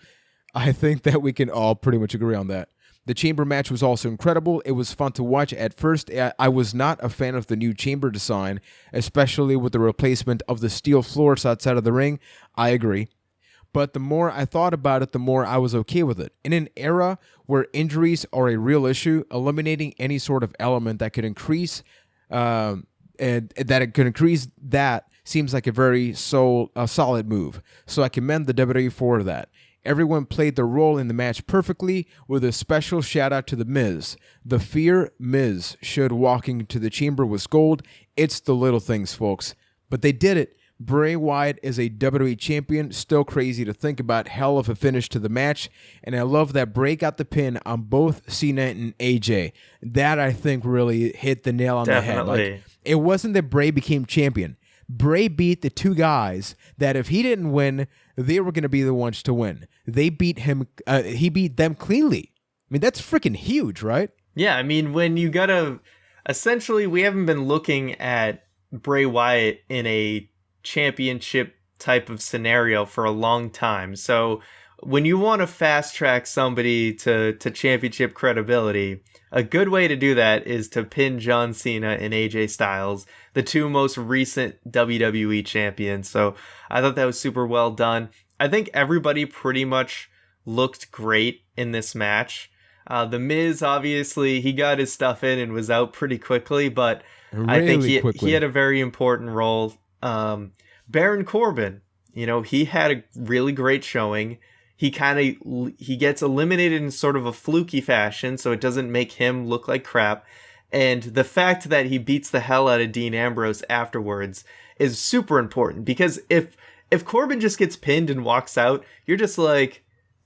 I think that we can all pretty much agree on that. The Chamber match was also incredible. It was fun to watch. At first, I was not a fan of the new Chamber design, especially with the replacement of the steel floors outside of the ring. I agree. But the more I thought about it, the more I was okay with it. In an era where injuries are a real issue, eliminating any sort of element that could increase that seems like a very solid move. So I commend the WWE for that. Everyone played their role in the match perfectly, with a special shout out to The Miz. The fear Miz showed walking to the Chamber was gold. It's the little things, folks. But they did it. Bray Wyatt is a WWE champion. Still crazy to think about. Hell of a finish to the match. And I love that Bray got the pin on both Cena and AJ. That, I think, really hit the nail on the head. Like, it wasn't that Bray became champion. Bray beat the 2 guys that if he didn't win, they were going to be the ones to win. They beat him. He beat them cleanly. I mean, that's freaking huge, right? Yeah, I mean, when you gotta... Essentially, we haven't been looking at Bray Wyatt in a championship type of scenario for a long time. So when you want to fast track somebody to championship credibility, a good way to do that is to pin John Cena and AJ Styles, the 2 most recent WWE champions. So I thought that was super well done. I think everybody pretty much looked great in this match. The Miz, obviously, he got his stuff in and was out pretty quickly, but I think he had a very important role. Baron Corbin, he had a really great showing. He gets eliminated in sort of a fluky fashion, so it doesn't make him look like crap. And the fact that he beats the hell out of Dean Ambrose afterwards is super important, because if Corbin just gets pinned and walks out, you're just like,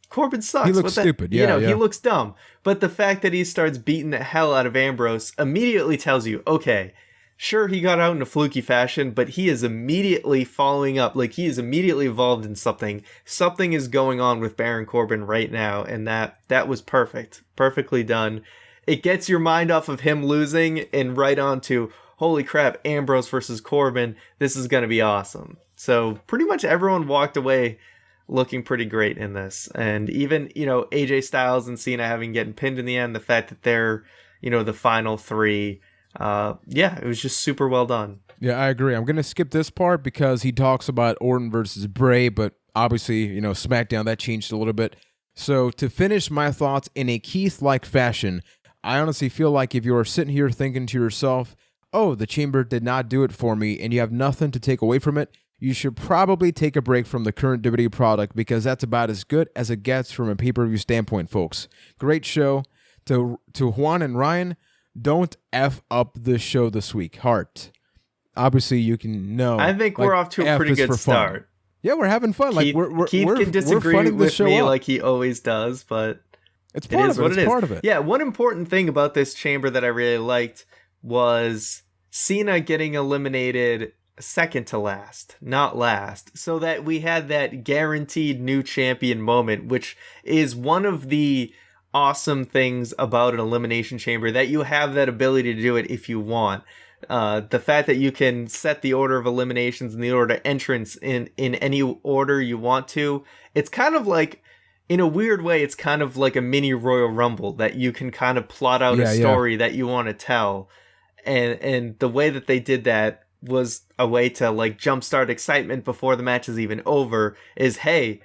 Corbin sucks. He looks stupid. Yeah, he looks dumb. But the fact that he starts beating the hell out of Ambrose immediately tells you, okay, sure, he got out in a fluky fashion, but he is immediately following up. Like, he is immediately involved in something. Something is going on with Baron Corbin right now, and that was perfect. Perfectly done. It gets your mind off of him losing and right on to, holy crap, Ambrose versus Corbin. This is going to be awesome. So pretty much everyone walked away looking pretty great in this. And even, AJ Styles and Cena getting pinned in the end, the fact that they're, the final 3... it was just super well done. Yeah, I agree. I'm going to skip this part because he talks about Orton versus Bray, but obviously, SmackDown, that changed a little bit. So to finish my thoughts in a Keith-like fashion, I honestly feel like if you're sitting here thinking to yourself, oh, the Chamber did not do it for me, and you have nothing to take away from it, you should probably take a break from the current WWE product because that's about as good as it gets from a pay-per-view standpoint, folks. Great show. To Juan and Ryan, don't F up the show this week. Heart. Obviously, you can know. I think we're off to a pretty good start. Yeah, we're having fun. Keith can disagree with me like he always does, but it's part of it. It's part of it. Yeah, one important thing about this Chamber that I really liked was Cena getting eliminated second to last, not last, so that we had that guaranteed new champion moment, which is one of the awesome things about an Elimination Chamber, that you have that ability to do it if you want. The fact that you can set the order of eliminations and the order of entrance in any order you want to, it's kind of like, in a weird way, it's kind of like a mini Royal Rumble that you can kind of plot out a story that you want to tell. And the way that they did that was a way to like jumpstart excitement before the match is even over, is, hey,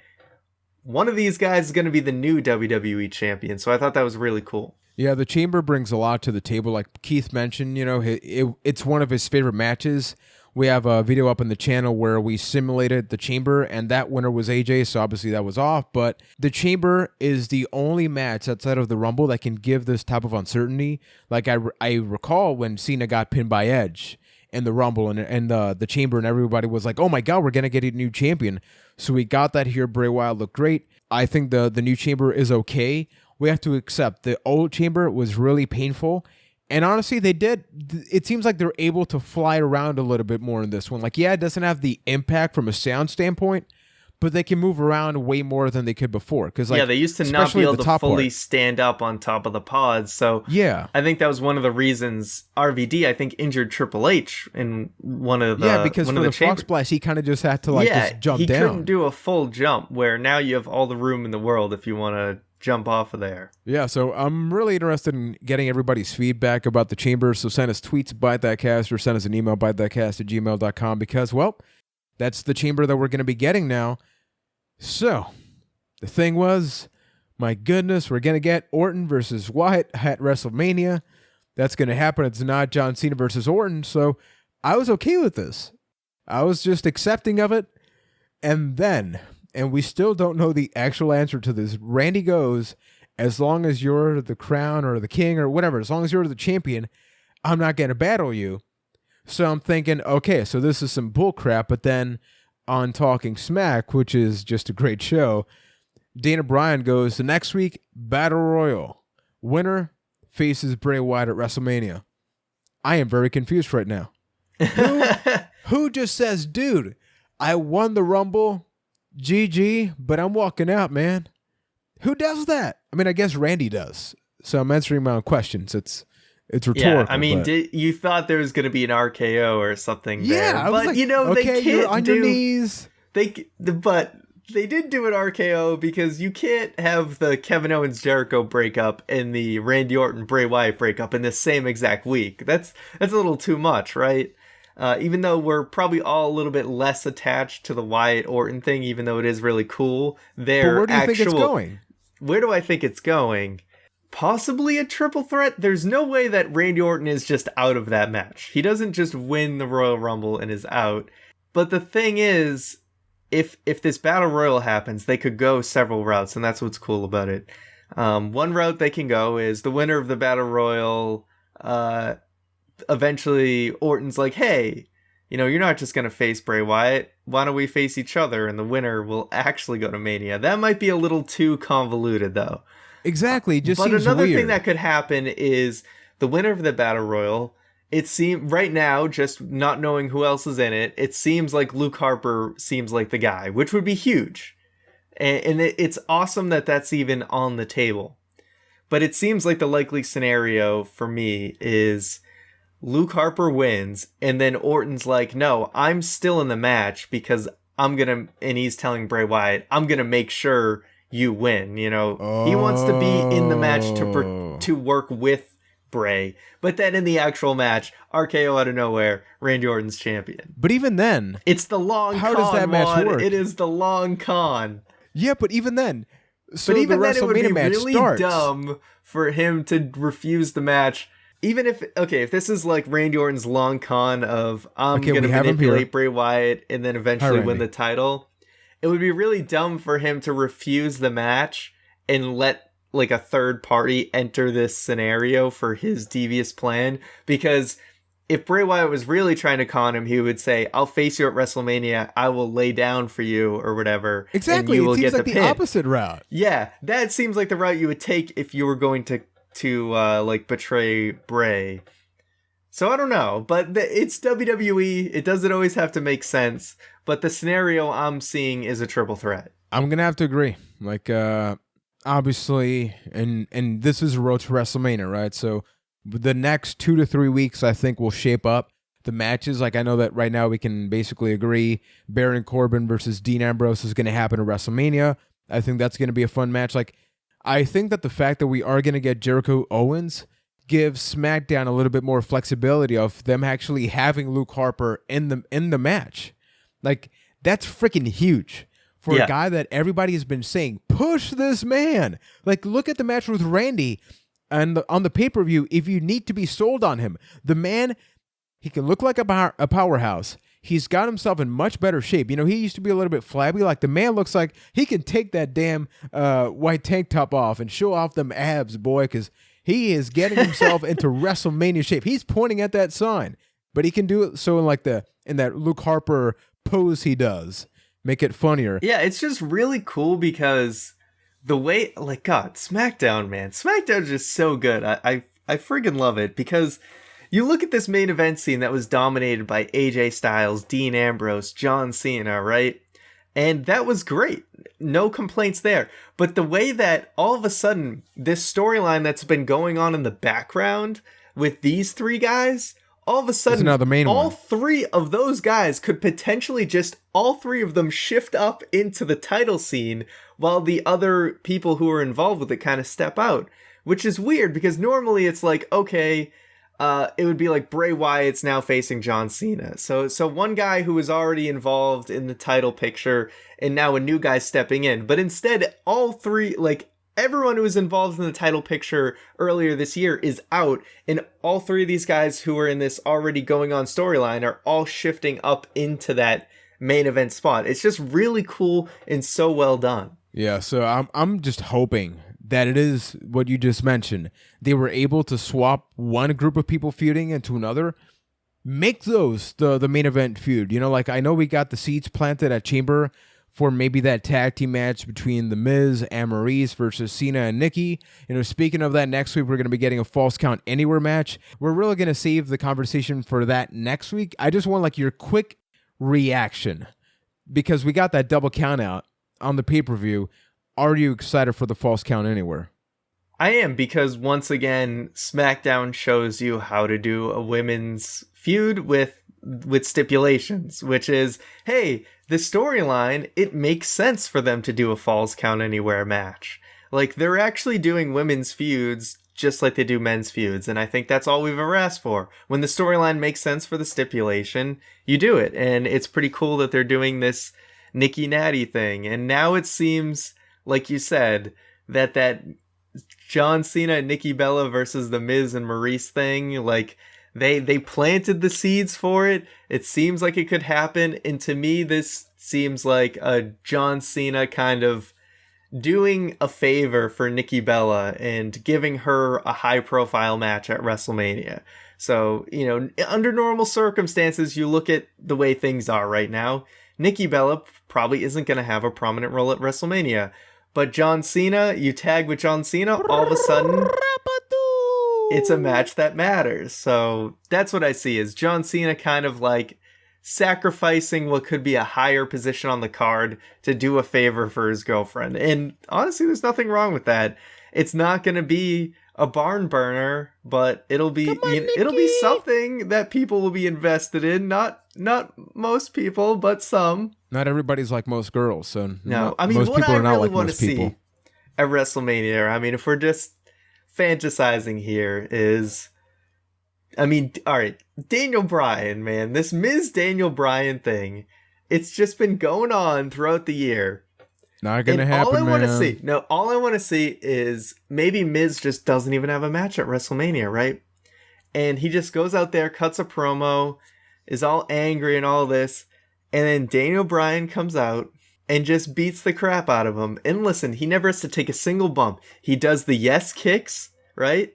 one of these guys is going to be the new WWE champion. So I thought that was really cool. Yeah, the Chamber brings a lot to the table. Like Keith mentioned, you know, it's one of his favorite matches. We have a video up on the channel where we simulated the Chamber, and that winner was AJ, so obviously that was off. But the Chamber is the only match outside of the Rumble that can give this type of uncertainty. Like I recall when Cena got pinned by Edge in the Rumble, and the Chamber, and everybody was like, oh my God, we're going to get a new champion. So we got that here. Bray Wyatt looked great. I think the new Chamber is okay. We have to accept the old Chamber was really painful. And honestly, it seems like they're able to fly around a little bit more in this one. Like, yeah, it doesn't have the impact from a sound standpoint, but they can move around way more than they could before. Like, they used to not be able to fully stand up on top of the pods. So yeah, I think that was one of the reasons RVD, I think, injured Triple H in one of the because for the Frog Splash, he kind of just had to just jump down. He couldn't do a full jump, where now you have all the room in the world if you want to jump off of there. Yeah, so I'm really interested in getting everybody's feedback about the Chamber. So send us tweets, ByteThatCast, or send us an email, ByteThatCast@gmail.com, because, well, that's the Chamber that we're going to be getting now. So, the thing was, my goodness, we're going to get Orton versus Wyatt at WrestleMania. That's going to happen. It's not John Cena versus Orton, so I was okay with this. I was just accepting of it. And we still don't know the actual answer to this. Randy goes, as long as you're the crown or the king or whatever, as long as you're the champion, I'm not going to battle you. So I'm thinking, okay, so this is some bull crap. But then on Talking Smack, which is just a great show, Dana Bryan goes, the next week, Battle Royal. Winner faces Bray Wyatt at WrestleMania. I am very confused right now. Who just says, dude, I won the Rumble, GG, but I'm walking out, man? Who does that? I mean, I guess Randy does. So I'm answering my own questions. It's rhetorical. Yeah, I mean, you thought there was going to be an RKO or something there. Yeah, but, you know, okay, they can't you're on your knees. But they did do an RKO because you can't have the Kevin Owens Jericho breakup and the Randy Orton Bray Wyatt breakup in the same exact week. That's a little too much, right? Even though we're probably all a little bit less attached to the Wyatt Orton thing, even though it is really cool. But where do you think it's going? Where do I think it's going? Possibly a triple threat. There's no way that Randy Orton is just out of that match. He doesn't just win the Royal Rumble and is out. But the thing is, if this Battle Royal happens, they could go several routes, and that's what's cool about it. One route they can go is the winner of the Battle Royal, eventually Orton's like, hey, you know, you're not just going to face Bray Wyatt. Why don't we face each other? And the winner will actually go to Mania. That might be a little too convoluted, though. Exactly. It just seems weird. But another thing that could happen is the winner of the Battle Royal, it seems right now, just not knowing who else is in it, it seems like Luke Harper seems like the guy, which would be huge. And it's awesome that that's even on the table. But it seems like the likely scenario for me is Luke Harper wins, and then Orton's like, no, I'm still in the match because and he's telling Bray Wyatt, I'm going to make sure you win. You know, He wants to be in the match to work with Bray. But then in the actual match, RKO out of nowhere, Randy Orton's champion. But even then, it's the long con. How does that match work? It is the long con. Yeah, but even then, So But even the then, it would be WrestleMania match really starts. dumb for him to refuse the match. Even if this is like Randy Orton's long con of I'm Okay, going to we have him here. manipulate Bray Wyatt and then eventually Hi, win Randy. the title, it would be really dumb for him to refuse the match and let like a third party enter this scenario for his devious plan. Because if Bray Wyatt was really trying to con him, he would say, I'll face you at WrestleMania, I will lay down for you or whatever. Exactly. And you will It seems get like the pin. opposite route. Yeah, that seems like the route you would take if you were going to like betray Bray. So I don't know, but it's WWE. It doesn't always have to make sense. But the scenario I'm seeing is a triple threat. I'm gonna have to agree. Like, obviously, and this is a road to WrestleMania, right? So the next 2 to 3 weeks, I think, will shape up the matches. Like, I know that right now we can basically agree Baron Corbin versus Dean Ambrose is going to happen at WrestleMania. I think that's going to be a fun match. Like, I think that the fact that we are going to get Jericho Owens gives SmackDown a little bit more flexibility of them actually having Luke Harper in the match. Like, that's freaking huge for a guy that everybody has been saying, push this man. Like, look at the match with Randy and on the pay-per-view. If you need to be sold on him, the man, he can look like a powerhouse. He's got himself in much better shape. You know, he used to be a little bit flabby. Like, the man looks like he can take that damn white tank top off and show off them abs, boy, because he is getting himself into WrestleMania shape. He's pointing at that sign, but he can do it so in that Luke Harper pose he does. Make it funnier. Yeah, it's just really cool because the way, like, God, SmackDown, man. SmackDown's just so good. I friggin' love it because you look at this main event scene that was dominated by AJ Styles, Dean Ambrose, John Cena, right? And that was great. No complaints there. But the way that all of a sudden this storyline that's been going on in the background with these three guys, all of a sudden all three of those guys could potentially just all three of them shift up into the title scene while the other people who are involved with it kind of step out, which is weird because normally it's like, okay, it would be like Bray Wyatt's now facing John Cena. So one guy who was already involved in the title picture and now a new guy stepping in. But instead, all three, like everyone who was involved in the title picture earlier this year is out. And all three of these guys who are in this already going on storyline are all shifting up into that main event spot. It's just really cool and so well done. Yeah, so I'm just hoping that it is what you just mentioned. They were able to swap one group of people feuding into another. Make those the main event feud. You know, like I know we got the seeds planted at Chamber for maybe that tag team match between The Miz and Maurice versus Cena and Nikki. You know, speaking of that, next week we're going to be getting a Falls Count Anywhere match. We're really going to save the conversation for that next week. I just want like your quick reaction because we got that double count out on the pay-per-view. Are you excited for the Falls Count Anywhere? I am, because once again, SmackDown shows you how to do a women's feud with stipulations, which is, hey, the storyline, it makes sense for them to do a Falls Count Anywhere match. Like, they're actually doing women's feuds just like they do men's feuds, and I think that's all we've ever asked for. When the storyline makes sense for the stipulation, you do it, and it's pretty cool that they're doing this Nikki Natty thing, and now it seems, like you said, that John Cena and Nikki Bella versus The Miz and Maurice thing, like, they planted the seeds for it. It seems like it could happen, and to me, this seems like a John Cena kind of doing a favor for Nikki Bella and giving her a high-profile match at WrestleMania. So, you know, under normal circumstances, you look at the way things are right now, Nikki Bella probably isn't going to have a prominent role at WrestleMania. But John Cena, you tag with John Cena, all of a sudden, it's a match that matters. So that's what I see, is John Cena kind of like sacrificing what could be a higher position on the card to do a favor for his girlfriend. And honestly, there's nothing wrong with that. It's not going to be a barn burner, but it'll be it'll be something that people will be invested in. Not most people, but some. Not everybody's like most girls, so no. I mean, most what people I are not really like want to most people. see at WrestleMania, I mean, if we're just fantasizing here, is, I mean, all right, Daniel Bryan, man, this Miz Daniel Bryan thing, it's just been going on throughout the year. Not gonna happen, all I want to man. see, all I want to see is maybe Miz just doesn't even have a match at WrestleMania, right? And he just goes out there, cuts a promo, is all angry and all this, and then Daniel Bryan comes out and just beats the crap out of him. And listen, he never has to take a single bump. He does the yes kicks, right?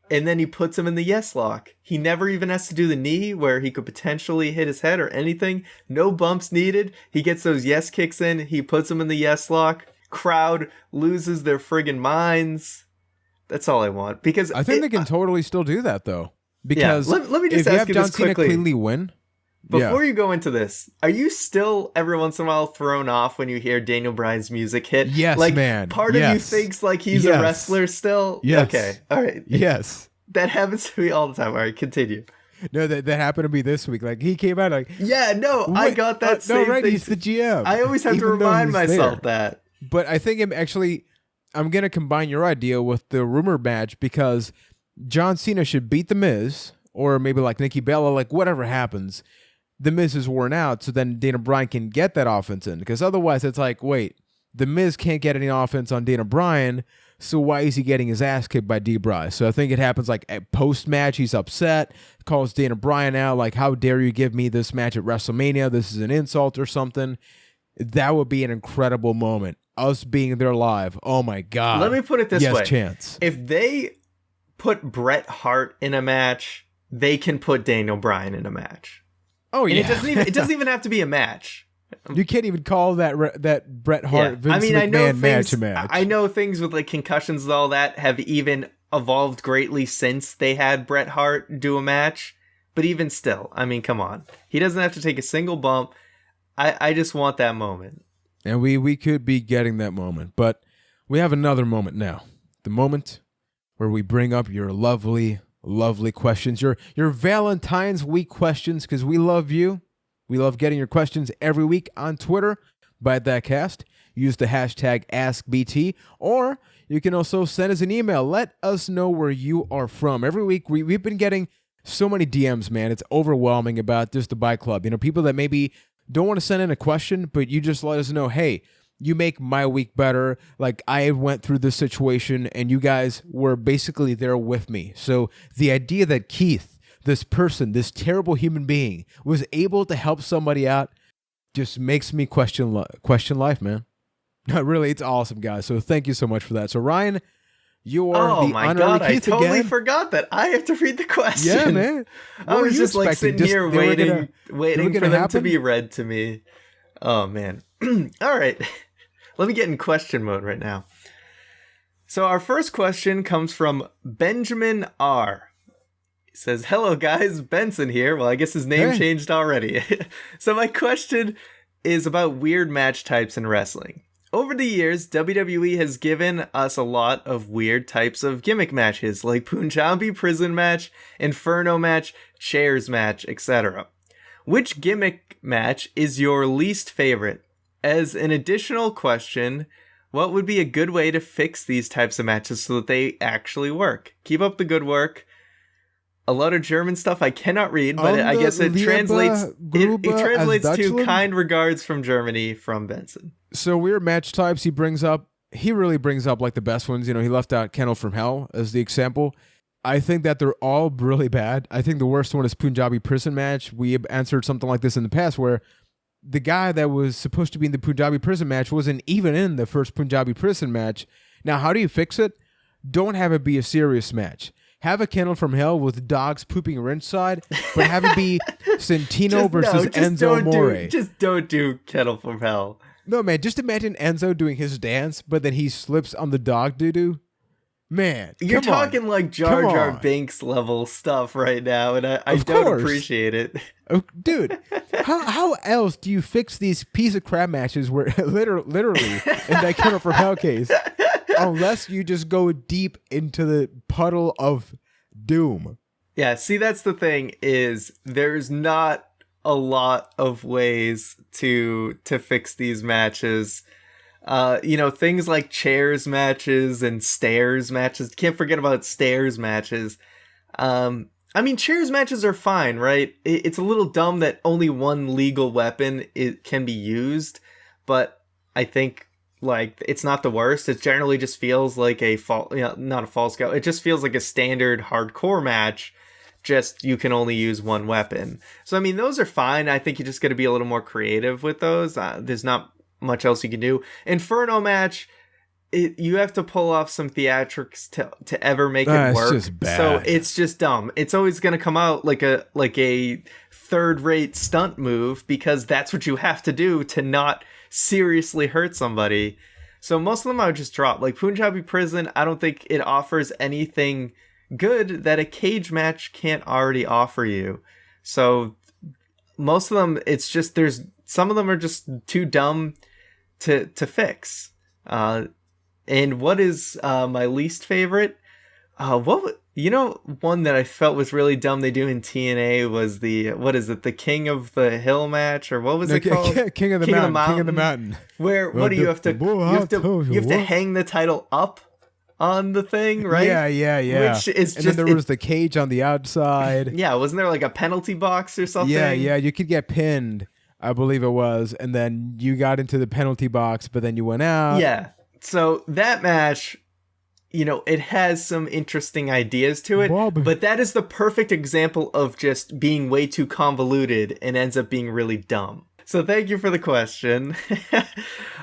And then he puts him in the yes lock. He never even has to do the knee where he could potentially hit his head or anything. No bumps needed. He gets those yes kicks in. He puts him in the yes lock. Crowd loses their friggin' minds. That's all I want. Because I think they can totally still do that, though. Because let me just if you ask have you John this Cena quickly. cleanly win... Before you go into this, are you still every once in a while thrown off when you hear Daniel Bryan's music hit? Yes, like, man. Part of you thinks like he's a wrestler still? Yes. Okay. All right. Yes. That happens to me all the time. All right, continue. No, that happened to me this week. Like, he came out like... Yeah, no, I got that same no, right, thing. he's the GM. I always have to remind myself that. But I think I'm going to combine your idea with the rumor match because John Cena should beat The Miz, or maybe like Nikki Bella, like whatever happens. The Miz is worn out, so then Daniel Bryan can get that offense in. Because otherwise, it's like, wait, The Miz can't get any offense on Daniel Bryan, so why is he getting his ass kicked by D-Bry? So I think it happens like at post-match, he's upset, calls Daniel Bryan out, like, how dare you give me this match at WrestleMania? This is an insult or something. That would be an incredible moment. Us being there live. Oh, my God. Let me put it this way. Yes, chance. If they put Bret Hart in a match, they can put Daniel Bryan in a match. Oh, and yeah. it doesn't even have to be a match. You can't even call that Bret Hart Vince McMahon match a match. I know things with like concussions and all that have even evolved greatly since they had Bret Hart do a match. But even still, I mean, come on. He doesn't have to take a single bump. I just want that moment. And we could be getting that moment. But we have another moment now. The moment where we bring up your lovely questions, your Valentine's week questions, because we love you. We love getting your questions every week on Twitter, ByteThatCast. Use the hashtag AskBT, or you can also send us an email. Let us know where you are from. Every week, we've been getting so many DMs, man. It's overwhelming about just the Byte Club. You know, people that maybe don't want to send in a question, but you just let us know, hey, you make my week better. Like, I went through this situation and you guys were basically there with me. So the idea that Keith, this person, this terrible human being, was able to help somebody out just makes me question life, man. Really, it's awesome, guys. So thank you so much for that. So Ryan, you are the honorary Keith again. I totally forgot that I have to read the question. Yeah, man. I was just like sitting here waiting for them to be read to me. Oh, man. All right. Let me get in question mode right now. So our first question comes from Benjamin R. He says, hello guys, Benson here. Well, I guess his name changed already. So my question is about weird match types in wrestling. Over the years, WWE has given us a lot of weird types of gimmick matches, like Punjabi prison match, Inferno match, chairs match, etc. Which gimmick match is your least favorite? As an additional question, what would be a good way to fix these types of matches so that they actually work? Keep up the good work. A lot of German stuff I cannot read, but I guess it translates to kind regards from Germany from Benson. So weird match types he really brings up like the best ones. You know, he left out Kennel from Hell as the example. I think that they're all really bad. I think the worst one is Punjabi prison match. We have answered something like this in the past where the guy that was supposed to be in the Punjabi prison match wasn't even in the first Punjabi prison match. Now, how do you fix it? Don't have it be a serious match. Have a Kennel from Hell with dogs pooping ringside, but have it be Santino versus Enzo Amore. Just don't do Kennel from Hell. No, man, just imagine Enzo doing his dance, but then he slips on the dog doo-doo. Man, you're talking like Jar Jar Binks level stuff right now, and I don't appreciate it. Oh, dude, how else do you fix these piece of crap matches where literally in that Kennel from Hell case, unless you just go deep into the puddle of doom? Yeah, see, that's the thing, is there's not a lot of ways to fix these matches. Things like chairs matches and stairs matches. Can't forget about stairs matches. Chairs matches are fine, right? It's a little dumb that only one legal weapon can be used, but I think like it's not the worst. It generally just feels like not a false go. It just feels like a standard hardcore match. Just you can only use one weapon. So I mean, those are fine. I think you just got to be a little more creative with those. There's not much else you can do. Inferno match, you have to pull off some theatrics to ever make it work. It's just bad. So it's just dumb. It's always going to come out like a third-rate stunt move because that's what you have to do to not seriously hurt somebody. So most of them I would just drop. Like Punjabi Prison, I don't think it offers anything good that a cage match can't already offer you. So most of them, it's just some of them are just too dumb to fix. And what is my least favorite? One that I felt was really dumb they do in TNA was the King of the Hill match, or what was it called? King of the Mountain. Where what do you have to you have to hang the title up on the thing, right? Yeah. Which is and then there was the cage on the outside. Yeah, wasn't there like a penalty box or something? Yeah. You could get pinned, I believe it was, and then you got into the penalty box, but then you went out. Yeah. So that match, it has some interesting ideas to it, but that is the perfect example of just being way too convoluted and ends up being really dumb. So thank you for the question.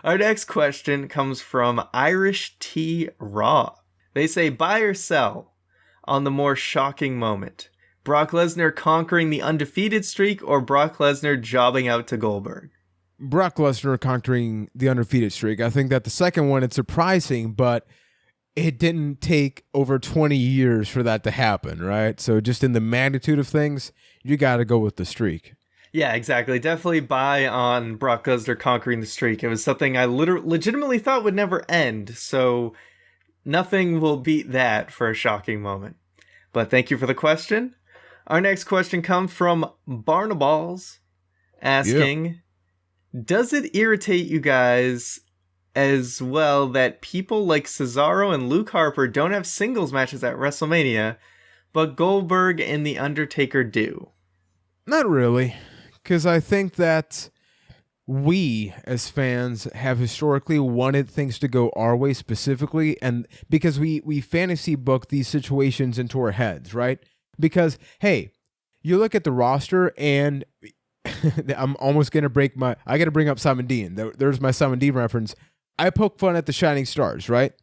Our next question comes from Irish T. Raw. They say, buy or sell on the more shocking moment. Brock Lesnar conquering the undefeated streak or Brock Lesnar jobbing out to Goldberg? Brock Lesnar conquering the undefeated streak. I think that the second one, it's surprising, but it didn't take over 20 years for that to happen, right? So just in the magnitude of things, you got to go with the streak. Yeah, exactly. Definitely buy on Brock Lesnar conquering the streak. It was something I legitimately thought would never end, so nothing will beat that for a shocking moment. But thank you for the question. Our next question comes from Barnaballs, asking, does it irritate you guys as well that people like Cesaro and Luke Harper don't have singles matches at WrestleMania, but Goldberg and The Undertaker do? Not really, because I think that we as fans have historically wanted things to go our way specifically, and because we fantasy book these situations into our heads, right? Because, hey, you look at the roster and I'm almost going to I got to bring up Simon Dean. There's my Simon Dean reference. I poke fun at the Shining Stars, right?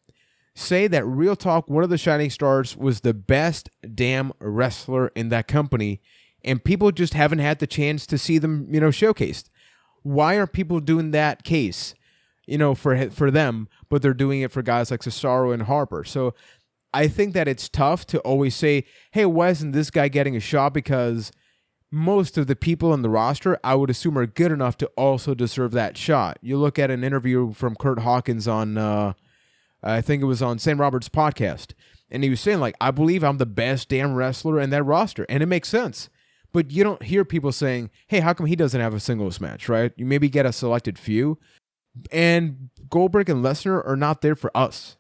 Say that real talk, one of the Shining Stars was the best damn wrestler in that company, and people just haven't had the chance to see them, showcased. Why are people doing that case, for them, but they're doing it for guys like Cesaro and Harper? So I think that it's tough to always say, hey, why isn't this guy getting a shot? Because most of the people on the roster, I would assume, are good enough to also deserve that shot. You look at an interview from Kurt Hawkins on, I think it was on Sam Roberts' podcast, and he was saying, I believe I'm the best damn wrestler in that roster, and it makes sense. But you don't hear people saying, hey, how come he doesn't have a singles match, right? You maybe get a selected few, and Goldberg and Lesnar are not there for us.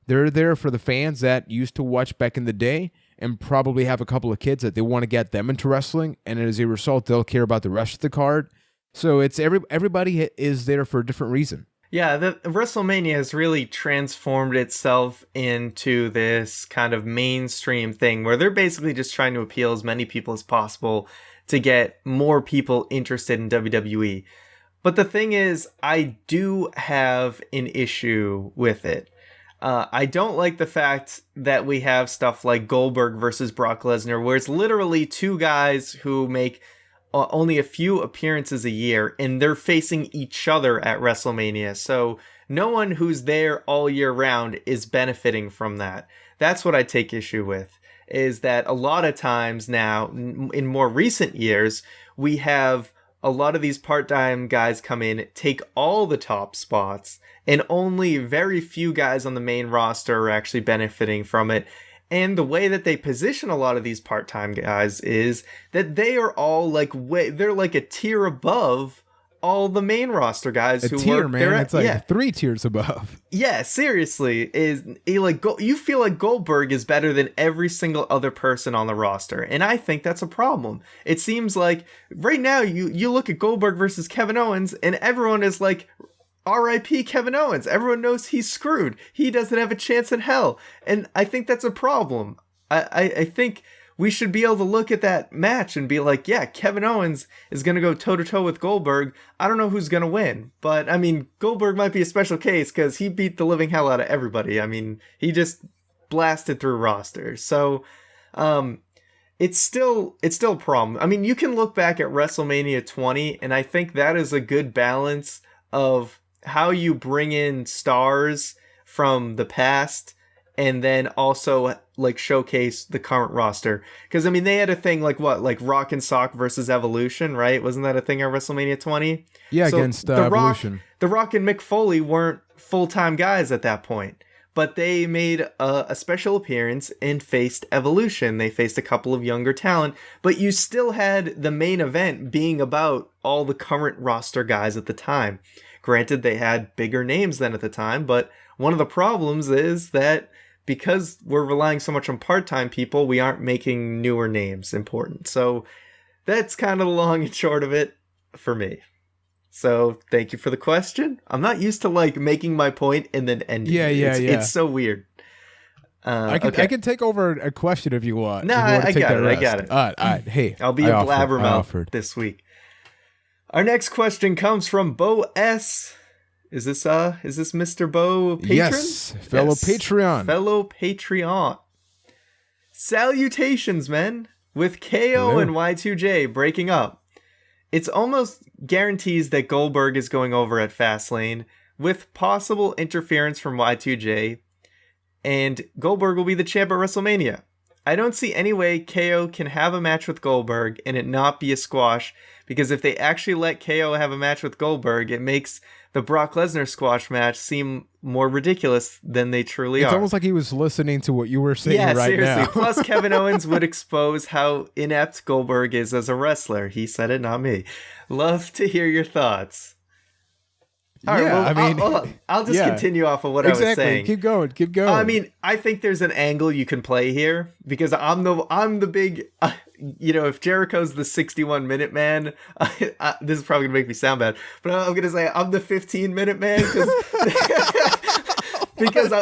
They're there for the fans that used to watch back in the day, and probably have a couple of kids that they want to get them into wrestling, and as a result, they'll care about the rest of the card. So it's everybody is there for a different reason. Yeah, the WrestleMania has really transformed itself into this kind of mainstream thing where they're basically just trying to appeal as many people as possible to get more people interested in WWE. But the thing is, I do have an issue with it. I don't like the fact that we have stuff like Goldberg versus Brock Lesnar, where it's literally two guys who make only a few appearances a year, and they're facing each other at WrestleMania. So no one who's there all year round is benefiting from that. That's what I take issue with, is that a lot of times now, in more recent years, we have a lot of these part-time guys come in, take all the top spots, and only very few guys on the main roster are actually benefiting from it. And the way that they position a lot of these part-time guys is that they are all they're like a tier above all the main roster guys who tier, work man. there. It's like 3 tiers above. Yeah, seriously, you feel like Goldberg is better than every single other person on the roster, and I think that's a problem. It seems like right now you look at Goldberg versus Kevin Owens, and everyone is like, R.I.P. Kevin Owens. Everyone knows he's screwed. He doesn't have a chance in hell. And I think that's a problem. I think we should be able to look at that match and be like, yeah, Kevin Owens is going to go toe-to-toe with Goldberg. I don't know who's going to win. But, I mean, Goldberg might be a special case because he beat the living hell out of everybody. I mean, he just blasted through rosters. So, it's still a problem. I mean, you can look back at WrestleMania 20, and I think that is a good balance of how you bring in stars from the past and then also like showcase the current roster. Because I mean, they had a thing like Rock and Sock versus Evolution, right? Wasn't that a thing at WrestleMania 20? Yeah, so against Evolution. The Rock and Mick Foley weren't full-time guys at that point, but they made a special appearance and faced Evolution. They faced a couple of younger talent, but you still had the main event being about all the current roster guys at the time. Granted, they had bigger names than at the time, but one of the problems is that because we're relying so much on part-time people, we aren't making newer names important. So that's kind of the long and short of it for me. So thank you for the question. I'm not used to like making my point and then ending. Yeah. It's so weird. I can take over a question if you want. No, I got it. All right. Hey, I'll be a blabbermouth this week. Our next question comes from Bo S. Is this Mr. Bo Patron? Yes, fellow Patreon. Fellow Patreon. Salutations, men. With KO and Y2J breaking up, it's almost guarantees that Goldberg is going over at Fastlane with possible interference from Y2J, and Goldberg will be the champ at WrestleMania. I don't see any way KO can have a match with Goldberg and it not be a squash, because if they actually let KO have a match with Goldberg, it makes the Brock Lesnar squash match seem more ridiculous than they truly are. It's almost like he was listening to what you were saying right seriously. now. Plus, Kevin Owens would expose how inept Goldberg is as a wrestler. He said it, not me. Love to hear your thoughts. All right, well, I'll just continue off of what I was saying. Keep going. I mean, I think there's an angle you can play here because I'm the big, if Jericho's the 61-minute man, this is probably gonna make me sound bad, but I'm gonna say I'm the 15-minute man because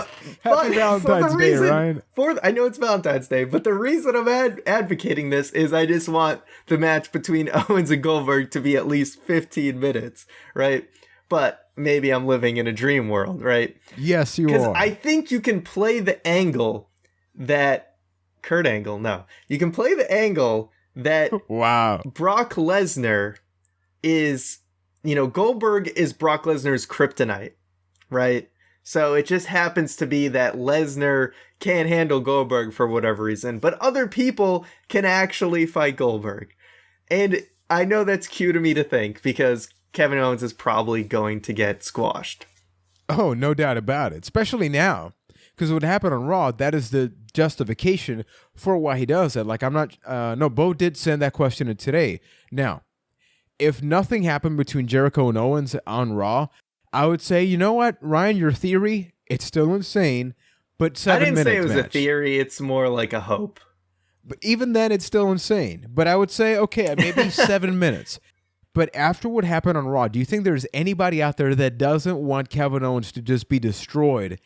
Happy Valentine's Day, Ryan. I know it's Valentine's Day, but the reason I'm advocating this is I just want the match between Owens and Goldberg to be at least 15 minutes, right? But maybe I'm living in a dream world, right? Yes, you are. Because I think you can play the angle that Kurt Angle, no. You can play the angle that wow. Brock Lesnar is, Goldberg is Brock Lesnar's kryptonite, right? So it just happens to be that Lesnar can't handle Goldberg for whatever reason, but other people can actually fight Goldberg. And I know that's cute of me to think because Kevin Owens is probably going to get squashed. Oh, no doubt about it. Especially now. Because what happened on Raw, that is the justification for why he does it. Like, Bo did send that question in today. Now, if nothing happened between Jericho and Owens on Raw, I would say, you know what, Ryan, your theory, it's still insane, but 7 minutes I didn't say it was a theory. It's more like a hope. But even then, it's still insane. But I would say, okay, maybe 7 minutes. But after what happened on Raw, do you think there's anybody out there that doesn't want Kevin Owens to just be destroyed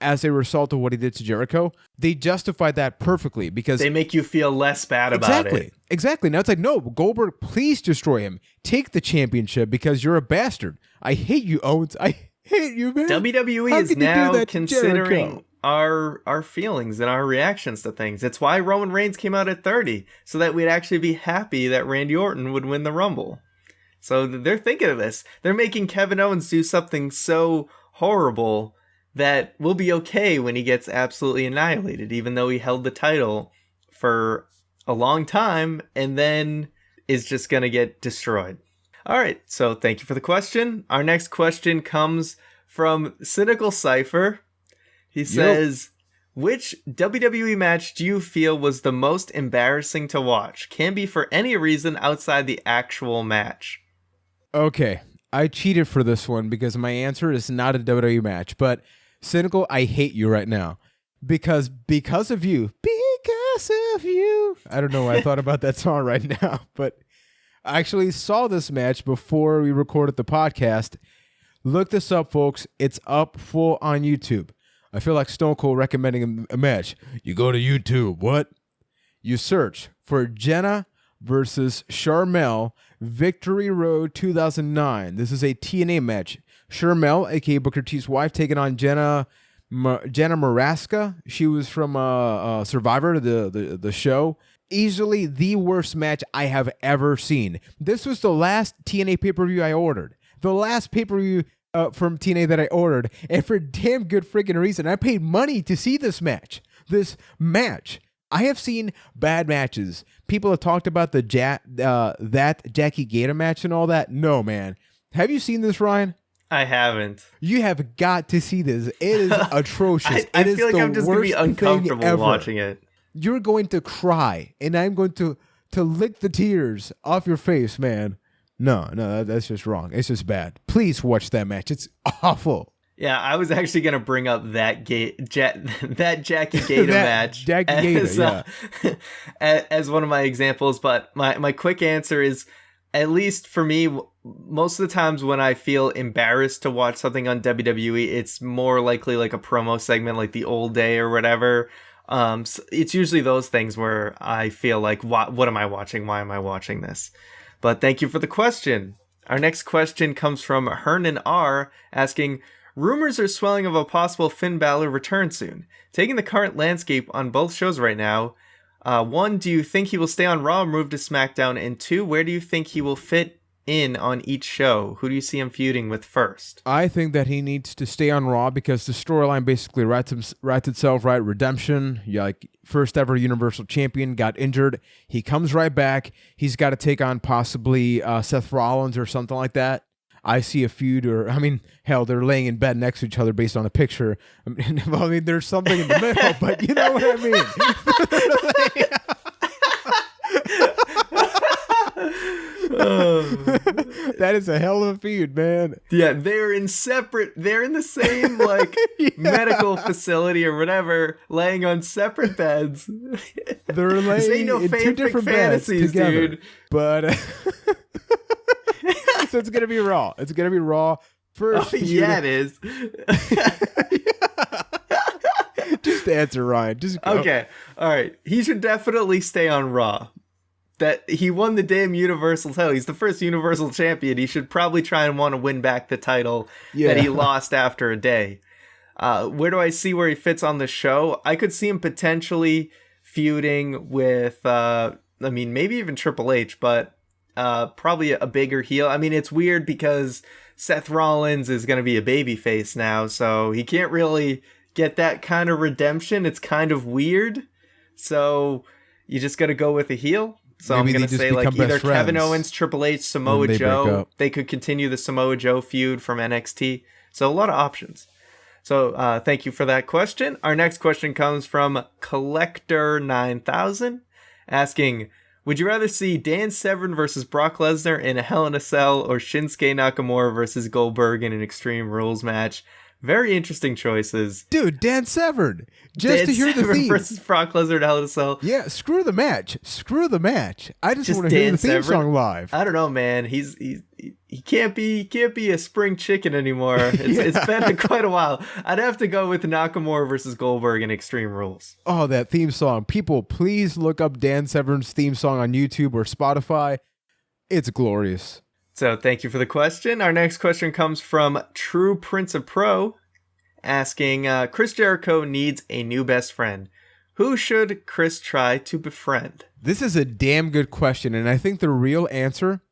as a result of what he did to Jericho? They justified that perfectly because they make you feel less bad about it. Exactly. Now it's like, no, Goldberg, please destroy him. Take the championship because you're a bastard. I hate you, Owens. I hate you, man. WWE is now considering our feelings and our reactions to things. It's why Roman Reigns came out at 30, so that we'd actually be happy that Randy Orton would win the Rumble. So they're thinking of this. They're making Kevin Owens do something so horrible that we'll be okay when he gets absolutely annihilated, even though he held the title for a long time and then is just going to get destroyed. All right, so thank you for the question. Our next question comes from Cynical Cypher. He says, which WWE match do you feel was the most embarrassing to watch? Can be for any reason outside the actual match. Okay, I cheated for this one because my answer is not a WWE match, but Cynical, I hate you right now because of you. I don't know why I thought about that song right now, but I actually saw this match before we recorded the podcast. Look this up, folks. It's up full on YouTube. I feel like Stone Cold recommending a match. You go to YouTube. What? You search for Jenna versus Sharmell Victory Road 2009. This is a TNA match. Sharmell, aka Booker T's wife, taking on Jenna Maraska. She was from Survivor, the show. Easily the worst match I have ever seen. This was the last TNA pay-per-view I ordered. The last pay-per-view from TNA that I ordered, and for damn good freaking reason. I paid money to see this match. I have seen bad matches. People have talked about that Jackie Gator match and all that. No, man. Have you seen this, Ryan? I haven't. You have got to see this. It is atrocious. I feel like I'm just going to be uncomfortable watching it. You're going to cry, and I'm going to lick the tears off your face, man. No, that's just wrong. It's just bad. Please watch that match. It's awful. Yeah, I was actually going to bring up that Jackie Gator match as one of my examples, but my quick answer is, at least for me, most of the times when I feel embarrassed to watch something on WWE, it's more likely like a promo segment like the old day or whatever. So it's usually those things where I feel like, what am I watching? Why am I watching this? But thank you for the question. Our next question comes from Hernan R. asking, rumors are swelling of a possible Finn Balor return soon. Taking the current landscape on both shows right now, 1, do you think he will stay on Raw or move to SmackDown? And 2, where do you think he will fit in on each show? Who do you see him feuding with first? I think that he needs to stay on Raw because the storyline basically writes itself, right? Redemption, like first ever Universal Champion, got injured. He comes right back. He's got to take on possibly Seth Rollins or something like that. I see a feud, or, I mean, hell, they're laying in bed next to each other based on a picture. I mean, there's something in the middle, but you know what I mean. That is a hell of a feud, man. Yeah, they're in the same medical facility or whatever, laying on separate beds. They're laying in two different beds together, dude. But so it's gonna be Raw. It's gonna be Raw first. Oh, yeah, it is. Just answer, Ryan. Just go. Okay, all right. He should definitely stay on Raw. That he won the damn Universal title. He's the first Universal Champion. He should probably try and want to win back the title that he lost after a day. Where do I see where he fits on the show? I could see him potentially feuding with, maybe even Triple H, but probably a bigger heel. I mean, it's weird because Seth Rollins is going to be a babyface now, so he can't really get that kind of redemption. It's kind of weird. So you just got to go with a heel. So maybe I'm going to say either Kevin Owens, Triple H, Samoa Joe. They could continue the Samoa Joe feud from NXT. So a lot of options. So thank you for that question. Our next question comes from Collector9000 asking, would you rather see Dan Severn versus Brock Lesnar in a Hell in a Cell or Shinsuke Nakamura versus Goldberg in an Extreme Rules match? Very interesting choices. Dude, Dan Severn. Just to hear the theme. Versus Brock Lesnar in Hell in a Cell. Yeah, screw the match. I just want to hear the theme song live. I don't know, man. He can't be a spring chicken anymore. It's been quite a while. I'd have to go with Nakamura versus Goldberg in Extreme Rules. Oh, that theme song. People, please look up Dan Severn's theme song on YouTube or Spotify. It's glorious. So thank you for the question. Our next question comes from True Prince of Pro asking, Chris Jericho needs a new best friend. Who should Chris try to befriend? This is a damn good question, and I think the real answer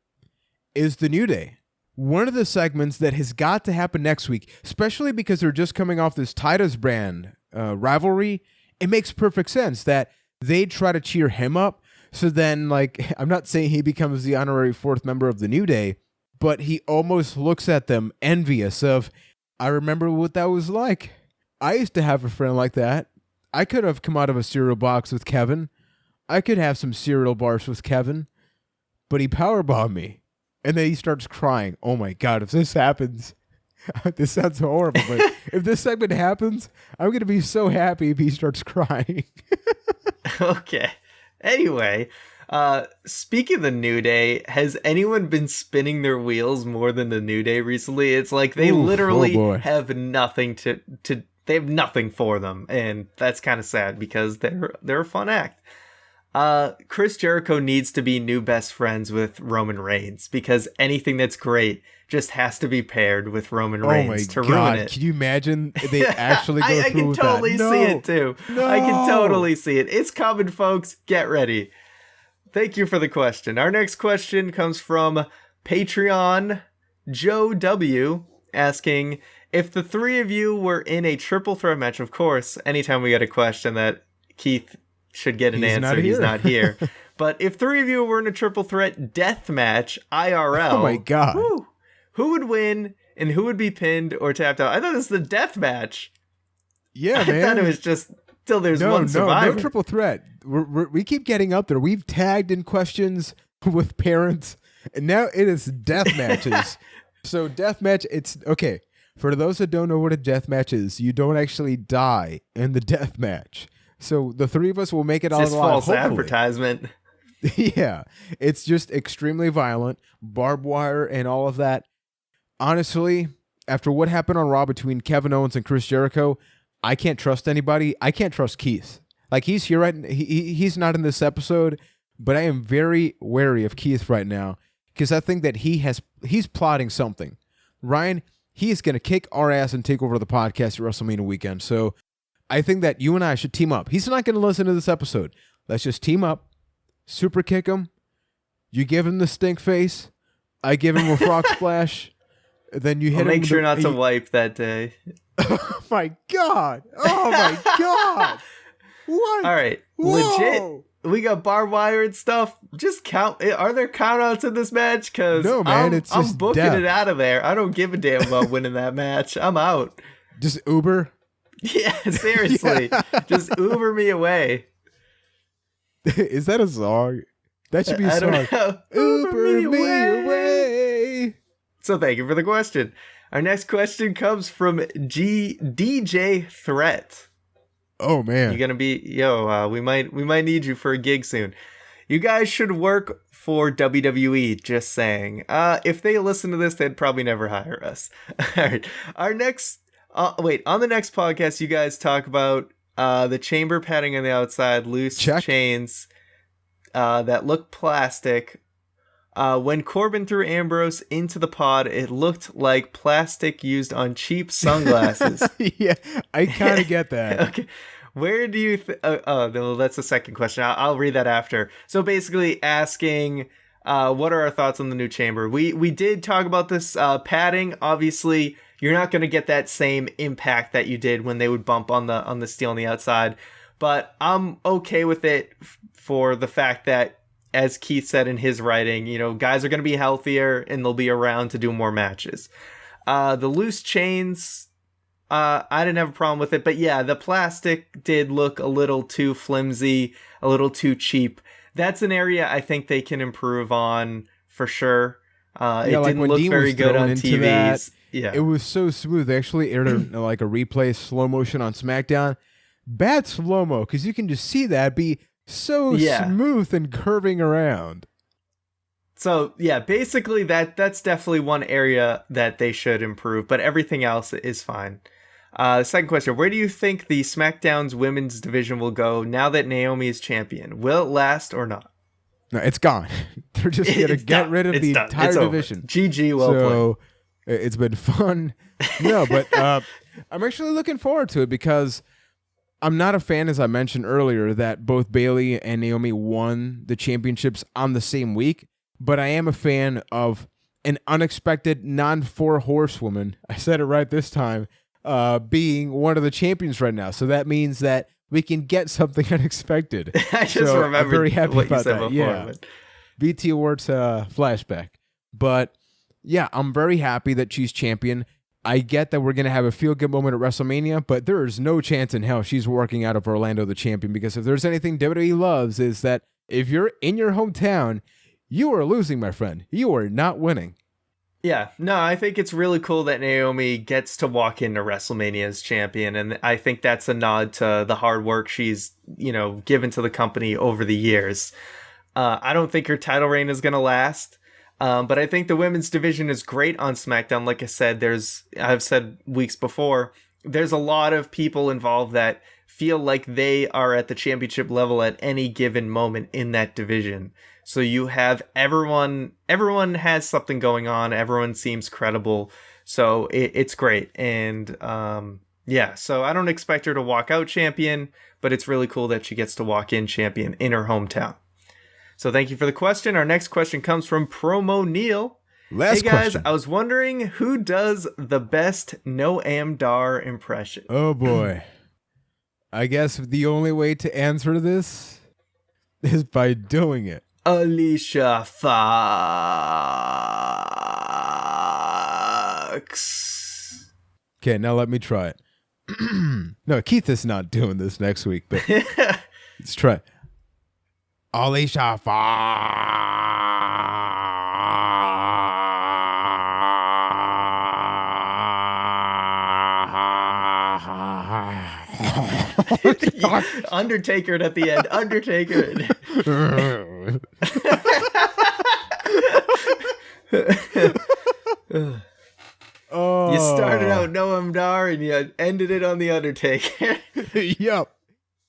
is the New Day. One of the segments that has got to happen next week, especially because they're just coming off this Titus brand rivalry, it makes perfect sense that they try to cheer him up. So then, I'm not saying he becomes the honorary fourth member of the New Day, but he almost looks at them envious of, I remember what that was like. I used to have a friend like that. I could have come out of a cereal box with Kevin. I could have some cereal bars with Kevin, but he powerbombed me. And then he starts crying. Oh my God, if this happens, this sounds horrible, but if this segment happens, I'm going to be so happy if he starts crying. Okay. Anyway, Speaking of the New Day, has anyone been spinning their wheels more than the New Day recently? It's like they literally have nothing to they have nothing for them, and that's kind of sad because they're a fun act. Chris Jericho needs to be new best friends with Roman Reigns because anything that's great just has to be paired with Roman Reigns to ruin it. Can you imagine they actually go through I can totally see it too. No. I can totally see it. It's coming, folks. Get ready. Thank you for the question. Our next question comes from Patron Joe W. asking, if the three of you were in a triple threat match, of course, anytime we get a question that Keith should get an answer, he's not here. But if three of you were in a triple threat death match, IRL, oh my God, who would win and who would be pinned or tapped out? I thought this was the death match. Yeah, man. I thought it was just till there's one survivor. No triple threat. We keep getting up there. We've tagged in questions with parents, and now it is death matches. So death match, it's okay. For those that don't know what a death match is, you don't actually die in the death match. So the three of us will make it out alive. It's false advertisement. Yeah, it's just extremely violent, barbed wire, and all of that. Honestly, after what happened on Raw between Kevin Owens and Chris Jericho, I can't trust anybody. I can't trust Keith. Like, he's here right. He's not in this episode, but I am very wary of Keith right now because I think that he's plotting something. Ryan, he is going to kick our ass and take over the podcast at WrestleMania weekend. So I think that you and I should team up. He's not going to listen to this episode. Let's just team up, super kick him. You give him the stink face. I give him a frog splash. Then you hit him. Make sure not to wipe that day. Oh my God. Oh my God. What? All right. Whoa. Legit. We got barbed wire and stuff. Just count. Are there countouts in this match? Because no, man, I'm booking it out of there. I don't give a damn about winning that match. I'm out. Just Uber? Yeah, seriously. Yeah. Just Uber me away. Is that a song? That should be a song. Don't know. Uber me away. So thank you for the question. Our next question comes from DJ Threat. Oh man, you're gonna be we might need you for a gig soon. You guys should work for WWE. Just saying. If they listen to this, they'd probably never hire us. All right. Our next. On the next podcast, you guys talk about the chamber padding on the outside, loose chains that look plastic. When Corbin threw Ambrose into the pod, it looked like plastic used on cheap sunglasses. Yeah, I kind of get that. Okay. Where do you no, that's the second question. I'll read that after. So basically asking, what are our thoughts on the new chamber? We did talk about this padding. Obviously, you're not going to get that same impact that you did when they would bump on the steel on the outside. But I'm okay with it for the fact that, as Keith said in his writing, guys are going to be healthier and they'll be around to do more matches. The loose chains, I didn't have a problem with it. But yeah, the plastic did look a little too flimsy, a little too cheap. That's an area I think they can improve on for sure. It didn't look very good on TVs. Yeah, it was so smooth. They actually aired like a replay slow motion on SmackDown. Bad slow-mo, because you can just see that be so smooth and curving around. So yeah, basically that's definitely one area that they should improve, but everything else is fine. Second question, where do you think the SmackDown's women's division will go now that Naomi is champion? Will it last or not? No, it's gone. They're just going to get rid of the entire division. GG, well played. It's been fun. No, but I'm actually looking forward to it because I'm not a fan, as I mentioned earlier, that both Bayley and Naomi won the championships on the same week, but I am a fan of an unexpected non-four horsewoman, I said it right this time, being one of the champions right now. So that means that we can get something unexpected. I just remembered I'm very happy what about you said that. Before. Yeah. But... BT Awards flashback. But yeah, I'm very happy that she's champion. I get that we're going to have a feel-good moment at WrestleMania, but there is no chance in hell she's working out of Orlando the champion, because if there's anything WWE loves is that if you're in your hometown, you are losing, my friend. You are not winning. Yeah, no, I think it's really cool that Naomi gets to walk into WrestleMania as champion, and I think that's a nod to the hard work she's, given to the company over the years. I don't think her title reign is going to last. But I think the women's division is great on SmackDown. Like I said, I've said weeks before, there's a lot of people involved that feel like they are at the championship level at any given moment in that division. So you have everyone has something going on. Everyone seems credible. So it's great. And so I don't expect her to walk out champion, but it's really cool that she gets to walk in champion in her hometown. So thank you for the question. Our next question comes from Promo Neil. Hey guys, question. I was wondering who does the best Noam Dar impression? Oh boy. I guess the only way to answer this is by doing it. Alicia Fox. Okay, now let me try it. No, Keith is not doing this next week, but let's try it. Alicia Undertaker at the end. Undertaker. Oh. You started out Noam Dar and you ended it on the Undertaker. Yep.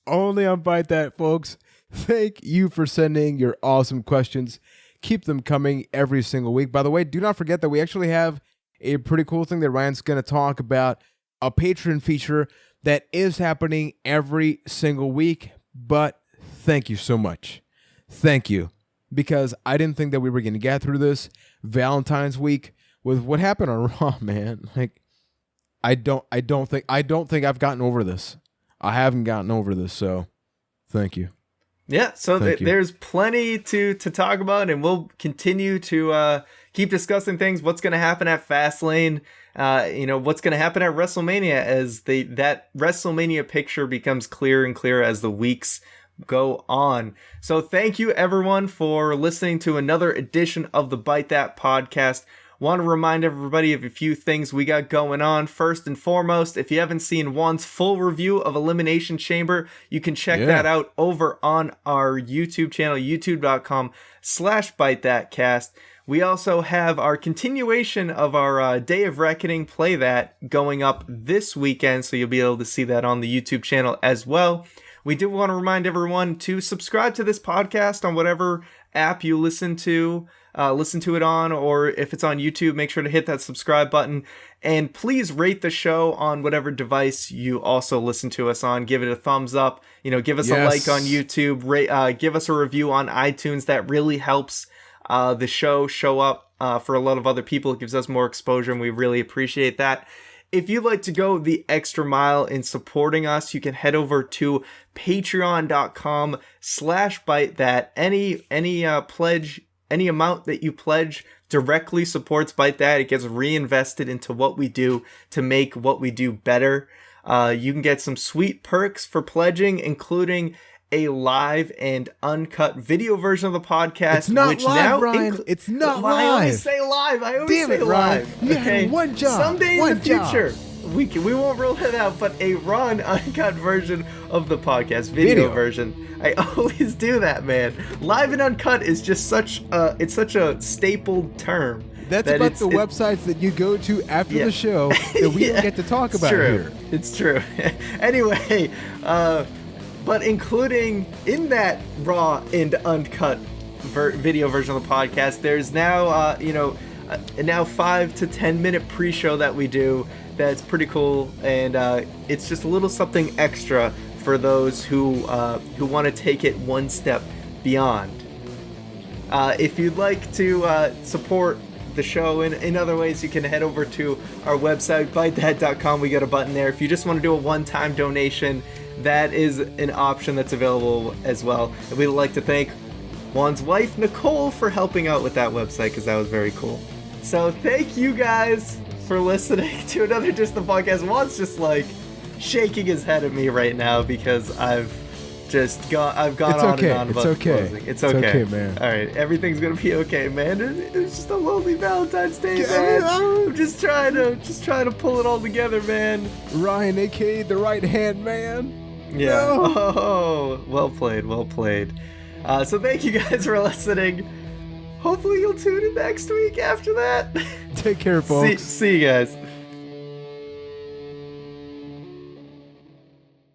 Only on Byte That, folks. Thank you for sending your awesome questions. Keep them coming every single week. By the way, do not forget that we actually have a pretty cool thing that Ryan's going to talk about, a Patron feature that is happening every single week. But thank you so much. Thank you. Because I didn't think that we were going to get through this Valentine's week with what happened on Raw, man. Like, I don't think I've gotten over this. I haven't gotten over this, so thank you. Yeah, so there's plenty to talk about, and we'll continue to keep discussing things. What's going to happen at Fastlane? What's going to happen at WrestleMania as that WrestleMania picture becomes clearer and clearer as the weeks go on. So thank you, everyone, for listening to another edition of the Byte That podcast. Want to remind everybody of a few things we got going on. First and foremost, if you haven't seen Juan's full review of Elimination Chamber, you can check that out over on our YouTube channel, youtube.com/ByteThatCast. We also have our continuation of our Day of Reckoning Play That going up this weekend, so you'll be able to see that on the YouTube channel as well. We do want to remind everyone to subscribe to this podcast on whatever app you listen to it on, or if it's on YouTube, make sure to hit that subscribe button, and please rate the show on whatever device you also listen to us on. Give it a thumbs up, give us a like on YouTube, give us a review on iTunes. That really helps the show up for a lot of other people. It gives us more exposure, and we really appreciate that. If you'd like to go the extra mile in supporting us, you can head over to patreon.com/ByteThat. Any amount that you pledge directly supports Byte That. It gets reinvested into what we do to make what we do better. You can get some sweet perks for pledging, including a live and uncut video version of the podcast. It's not live, Ryan. It's not live. I always say live. Ryan. You okay? had one job. Someday in the future, we won't rule it out, but a raw and uncut version of the podcast, video version. I always do that, man. Live and uncut is just such a stapled term. That's about the websites that you go to after the show that we don't get to talk about here. It's true. Anyway, but including in that raw and uncut video version of the podcast, there's now now 5 to 10 minute pre-show that we do. That's pretty cool, and it's just a little something extra for those who want to take it one step beyond. If you'd like to support the show in other ways, you can head over to our website, bytethat.com. We got a button there. If you just want to do a one-time donation, that is an option that's available as well. And we'd like to thank Juan's wife, Nicole, for helping out with that website, because that was very cool. So thank you guys for listening to another Just the Podcast. Juan's just like shaking his head at me right now because I've gone on and on about the closing. It's okay, man. All right, everything's gonna be okay, man. It's just a lonely Valentine's Day, man. I'm just trying to pull it all together, man. Ryan, aka the right hand man. Yeah. No. Oh, well played. So thank you guys for listening. Hopefully you'll tune in next week after that. Take care, folks. See you guys.